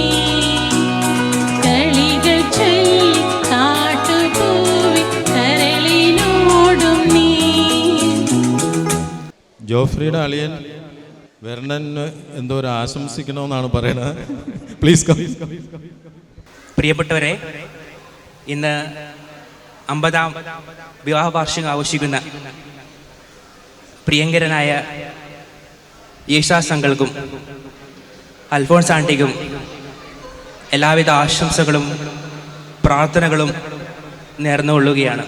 കളികൾ ചൊല്ലി കാട്ടുപൂവി കരളിനോടും നീ. ജോഫ്രിയുടെ അളിയൻ വെർണന് എന്തോ ഒരു ആശംസിക്കണമെന്നാണ് പറയുന്നത്. Please come. പ്രിയപ്പെട്ടവരെ, ഇന്ന് 50ാം വിവാഹ വാർഷികം ആഘോഷിക്കുന്ന പ്രിയങ്കരനായ യേശുദാസ് അങ്കിൾക്കും അൽഫോൺസ് ആൻറ്റിക്കും എല്ലാവിധ ആശംസകളും പ്രാർത്ഥനകളും നേർന്നുകൊള്ളുകയാണ്.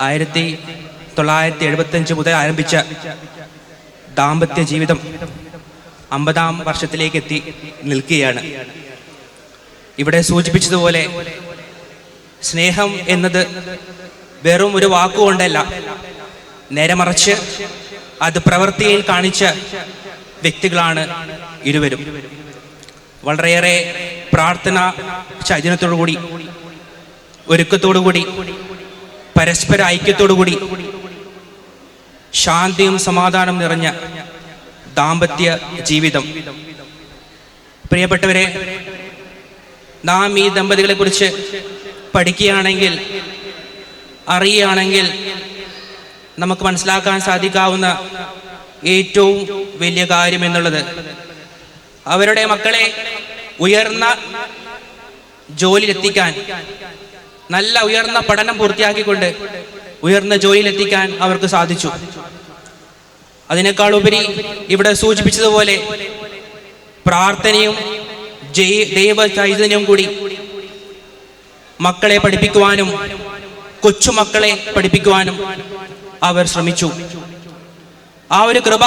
1975 മുതൽ ആരംഭിച്ച ദാമ്പത്യ ജീവിതം 50ാം വർഷത്തിലേക്ക് എത്തി നിൽക്കുകയാണ്. ഇവിടെ സൂചിപ്പിച്ചതുപോലെ സ്നേഹം എന്നത് വെറും ഒരു വാക്കുകൊണ്ടല്ല, നേരെ മറിച്ച് അത് പ്രവൃത്തിയിൽ കാണിച്ച വ്യക്തികളാണ് ഇരുവരും. വളരെയേറെ പ്രാർത്ഥന ചൈതന്യത്തോടുകൂടി, ഒരുക്കത്തോടുകൂടി, പരസ്പര ഐക്യത്തോടുകൂടി, ശാന്തിയും സമാധാനം നിറഞ്ഞ ദാമ്പത്യ ജീവിതം. പ്രിയപ്പെട്ടവരെ, നാം ഈ ദമ്പതികളെ കുറിച്ച് പഠിക്കുകയാണെങ്കിൽ, അറിയുകയാണെങ്കിൽ നമുക്ക് മനസ്സിലാക്കാൻ സാധിക്കാവുന്ന ഏറ്റവും വലിയ കാര്യം എന്നുള്ളത് അവരുടെ മക്കളെ ഉയർന്ന ജോലിയിലെത്തിക്കാൻ, നല്ല ഉയർന്ന പഠനം പൂർത്തിയാക്കിക്കൊണ്ട് ഉയർന്ന ജോലിയിലെത്തിക്കാൻ അവർക്ക് സാധിച്ചു. അതിനേക്കാൾ ഉപരി ഇവിടെ സൂചിപ്പിച്ചതുപോലെ പ്രാർത്ഥനയും ദൈവ ചൈതന്യവും കൂടി മക്കളെ പഠിപ്പിക്കുവാനും കൊച്ചുമക്കളെ പഠിപ്പിക്കുവാനും അവർ ശ്രമിച്ചു. ആ ഒരു കൃപ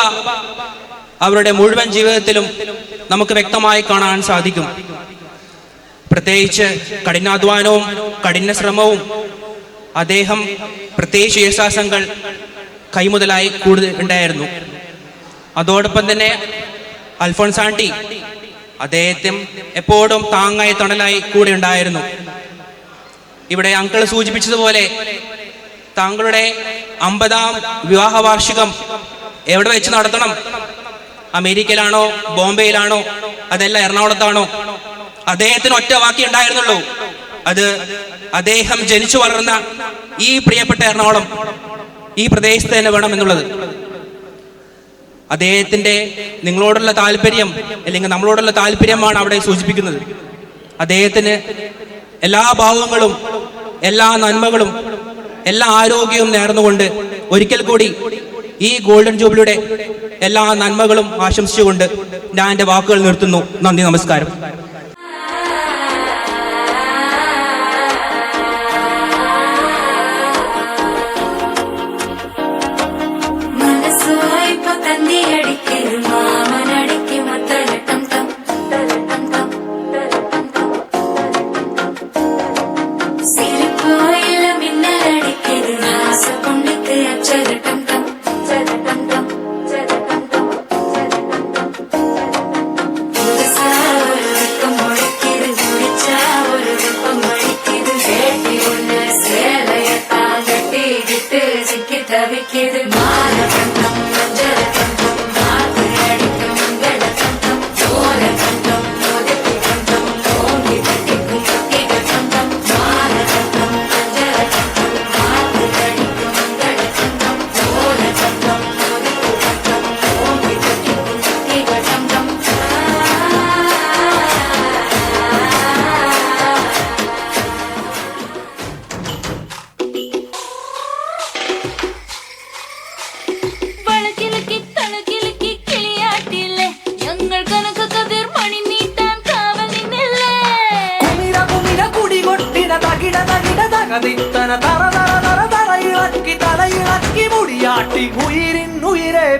അവരുടെ മുഴുവൻ ജീവിതത്തിലും നമുക്ക് വ്യക്തമായി കാണാൻ സാധിക്കും. പ്രത്യേകിച്ച് കഠിനാധ്വാനവും കഠിന ശ്രമവും അദ്ദേഹം, പ്രത്യേകിച്ച് യേശുദാസങ്ങൾ കൈമുതലായി കൂടുതൽ ഉണ്ടായിരുന്നു. അതോടൊപ്പം തന്നെ അൽഫോൺസ് ആൻറ്റി അദ്ദേഹത്തെ എപ്പോഴും താങ്ങായി തണലായി കൂടെ ഉണ്ടായിരുന്നു. ഇവിടെ അങ്കിൾ സൂചിപ്പിച്ചതുപോലെ താങ്കളുടെ 50ാം വിവാഹ വാർഷികം എവിടെ വെച്ച് നടത്തണം? അമേരിക്കയിലാണോ, ബോംബെയിലാണോ, അതല്ല എറണാകുളത്താണോ? അദ്ദേഹത്തിന് ഒറ്റ വാക്കേ ഉണ്ടായിരുന്നുള്ളൂ, അത് അദ്ദേഹം ജനിച്ചു വളർന്ന ഈ പ്രിയപ്പെട്ട എറണാകുളം, ഈ പ്രദേശത്ത് തന്നെ വേണം എന്നുള്ളത്. അദ്ദേഹത്തിന്റെ നിങ്ങളോടുള്ള താല്പര്യം, അല്ലെങ്കിൽ നമ്മളോടുള്ള താല്പര്യമാണ് അവിടെ സൂചിപ്പിക്കുന്നത്. അദ്ദേഹത്തിന് എല്ലാ ഭാവങ്ങളും, എല്ലാ നന്മകളും, എല്ലാ ആരോഗ്യവും നേർന്നുകൊണ്ട് ഒരിക്കൽ കൂടി ഈ ഗോൾഡൻ ജൂബിലിയുടെ എല്ലാ നന്മകളും ആശംസിച്ചുകൊണ്ട് ഞാൻ എൻ്റെ വാക്കുകൾ നിർത്തുന്നു. നന്ദി, നമസ്കാരം.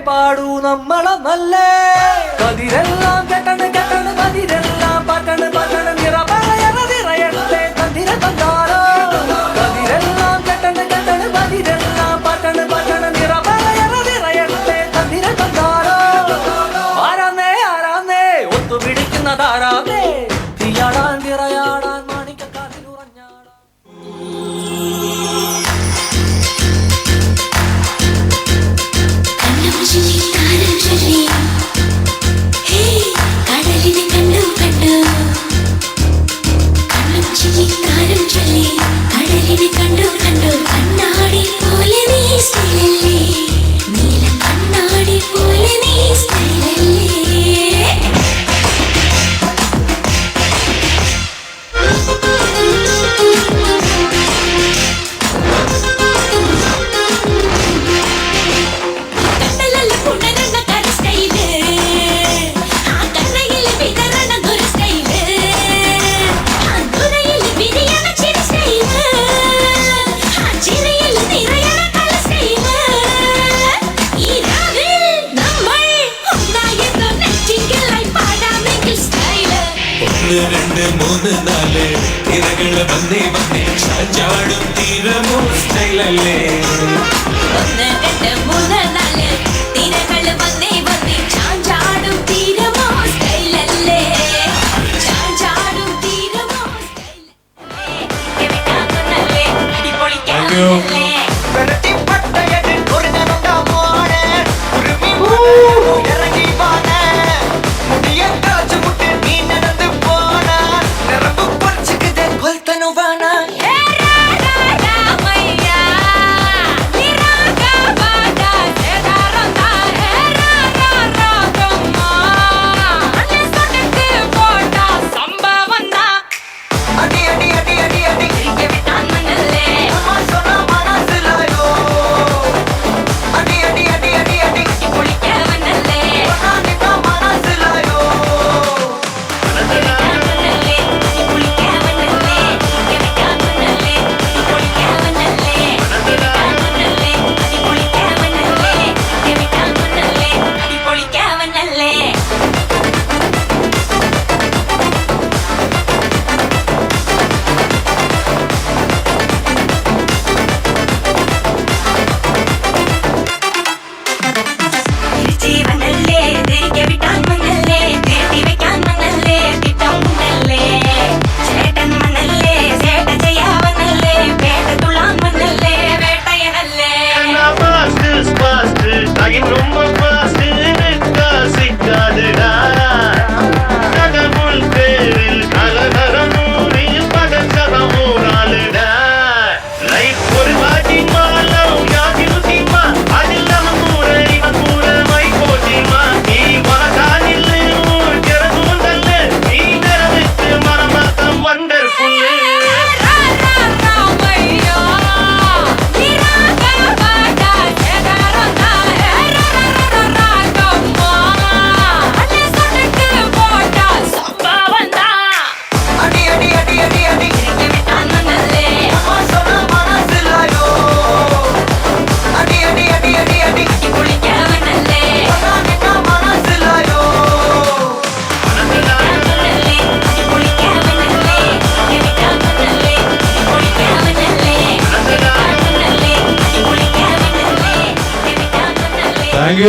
പാടൂ നമ്മളെ നല്ല കതിരെല്ലാം കെട്ടണ് കെട്ടണ് കതിരെല്ലാം പറ്റണ് പറ്റണ് നിറയട്ടെ തന്തിര തന്താരോ കതിരെല്ലാം കെട്ടണ് കെട്ടണ് കതിരെല്ലാം പറ്റണ് പറ്റണ് നിറയട്ടെ തന്തിര തന്താരോ ആരാന്നേ ആരാന്നേ ഒത്തുപിടിക്കുന്നതാരാന്നേ തീയാ മൂന്ന് നാല് തിരകള് വന്നേ വന്നേ ചാടും തീരമോ സ്റ്റൈലല്ലേ ഒന്ന് രണ്ട് മൂന്ന് നാല് തിരകള് വന്നേ വന്നേ ചാഞ്ചാടും തീരമോ സ്റ്റൈലല്ലേ ചാഞ്ചാടും തീരമോ സ്റ്റൈലല്ലേ അടിപൊളിക്കാനല്ലേ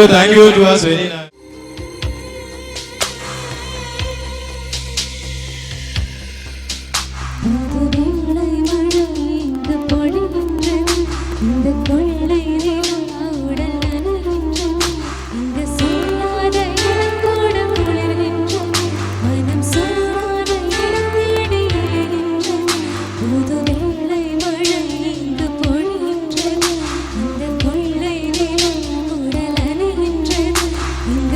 Thank you. It was very nice. இந்த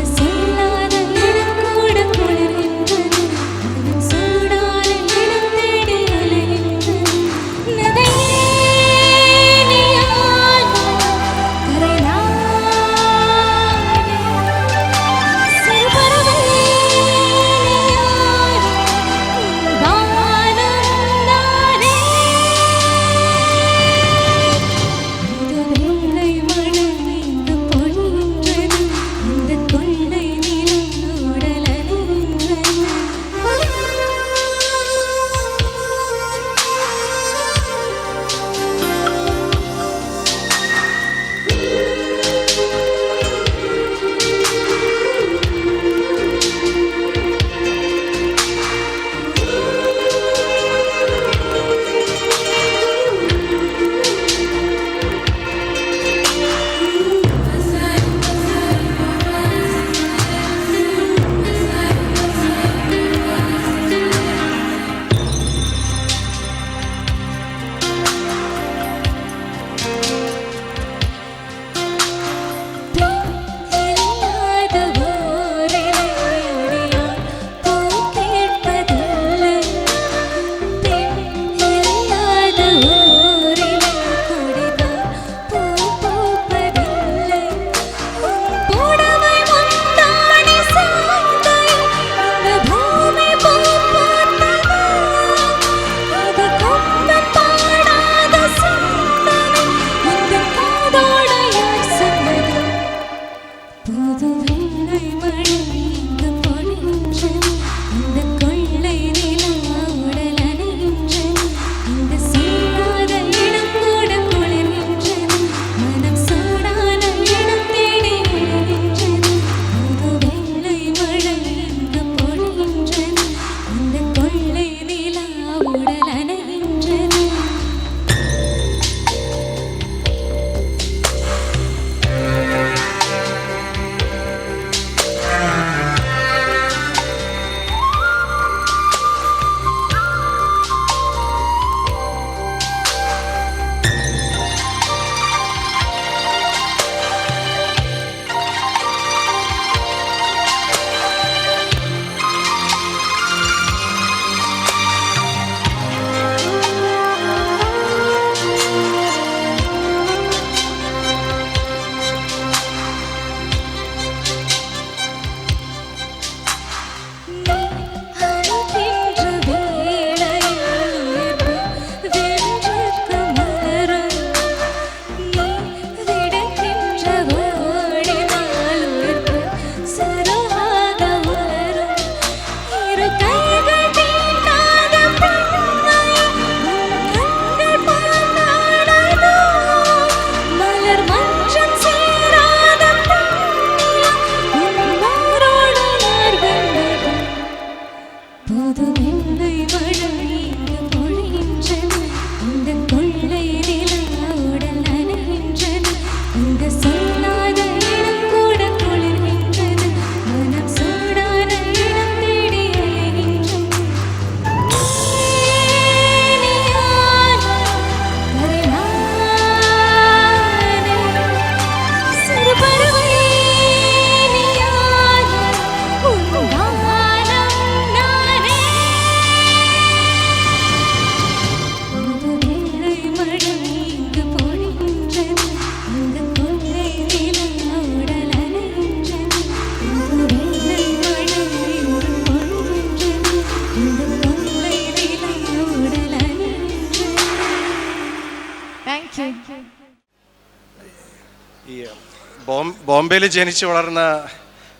ബോംബെയിൽ ജനിച്ച് വളർന്ന,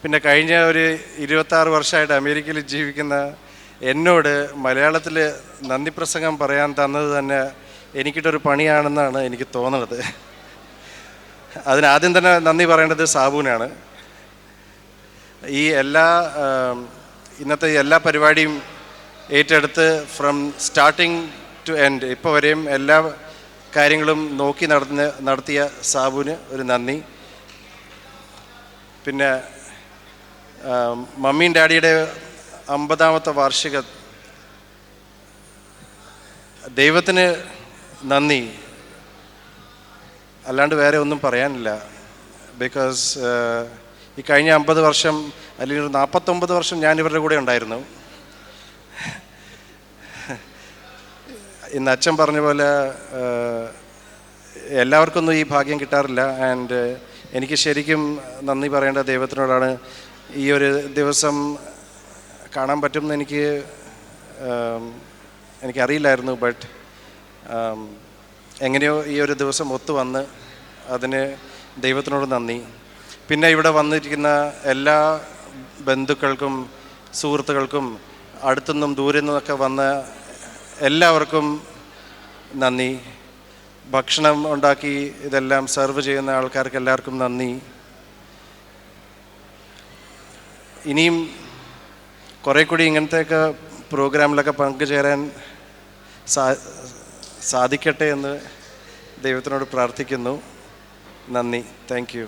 പിന്നെ കഴിഞ്ഞ ഒരു 26 വർഷമായിട്ട് അമേരിക്കയിൽ ജീവിക്കുന്ന എന്നോട് മലയാളത്തിൽ നന്ദി പ്രസംഗം പറയാൻ തന്നത് തന്നെ എനിക്കിട്ടൊരു പണിയാണെന്നാണ് എനിക്ക് തോന്നുന്നത്. അതിനാദ്യം തന്നെ നന്ദി പറയേണ്ടത് സാബുവിനാണ്. ഈ ഇന്നത്തെ എല്ലാ പരിപാടിയും ഏറ്റെടുത്ത് ഫ്രം സ്റ്റാർട്ടിങ് ടു എൻഡ് ഇപ്പോൾ വരെയും എല്ലാ കാര്യങ്ങളും നോക്കി നടത്തിയ സാബുവിന് ഒരു നന്ദി. പിന്നെ മമ്മിയും ഡാഡിയുടെ 50ാമത്തെ വാർഷിക ദൈവത്തിന് നന്ദി, അല്ലാണ്ട് വേറെ ഒന്നും പറയാനില്ല. ബിക്കോസ് ഈ കഴിഞ്ഞ 50 വർഷം അല്ലെങ്കിൽ 49 വർഷം ഞാൻ ഇവരുടെ കൂടെ ഉണ്ടായിരുന്നു. ഇന്ന് അച്ഛൻ പറഞ്ഞ പോലെ എല്ലാവർക്കൊന്നും ഈ ഭാഗ്യം കിട്ടാറില്ല. ആൻഡ് എനിക്ക് ശരിക്കും നന്ദി പറയേണ്ട ദൈവത്തിനോടാണ്. ഈ ഒരു ദിവസം കാണാൻ പറ്റുമെന്ന് എനിക്കറിയില്ലായിരുന്നു. ബട്ട് എങ്ങനെയോ ഈ ഒരു ദിവസം ഒത്തു വന്ന് അതിന് ദൈവത്തിനോട് നന്ദി. പിന്നെ ഇവിടെ വന്നിരിക്കുന്ന എല്ലാ ബന്ധുക്കൾക്കും സുഹൃത്തുക്കൾക്കും അടുത്തുനിന്നും ദൂരെ നിന്നൊക്കെ വന്ന എല്ലാവർക്കും നന്ദി. ഭക്ഷണം ഉണ്ടാക്കി ഇതെല്ലാം സെർവ് ചെയ്യുന്ന ആൾക്കാർക്ക് എല്ലാവർക്കും നന്ദി. ഇനിയും കുറേ കൂടി ഇങ്ങനത്തെയൊക്കെ പ്രോഗ്രാമിലൊക്കെ പങ്കുചേരാൻ സാധിക്കട്ടെ എന്ന് ദൈവത്തിനോട് പ്രാർത്ഥിക്കുന്നു. നന്ദി. Thank you.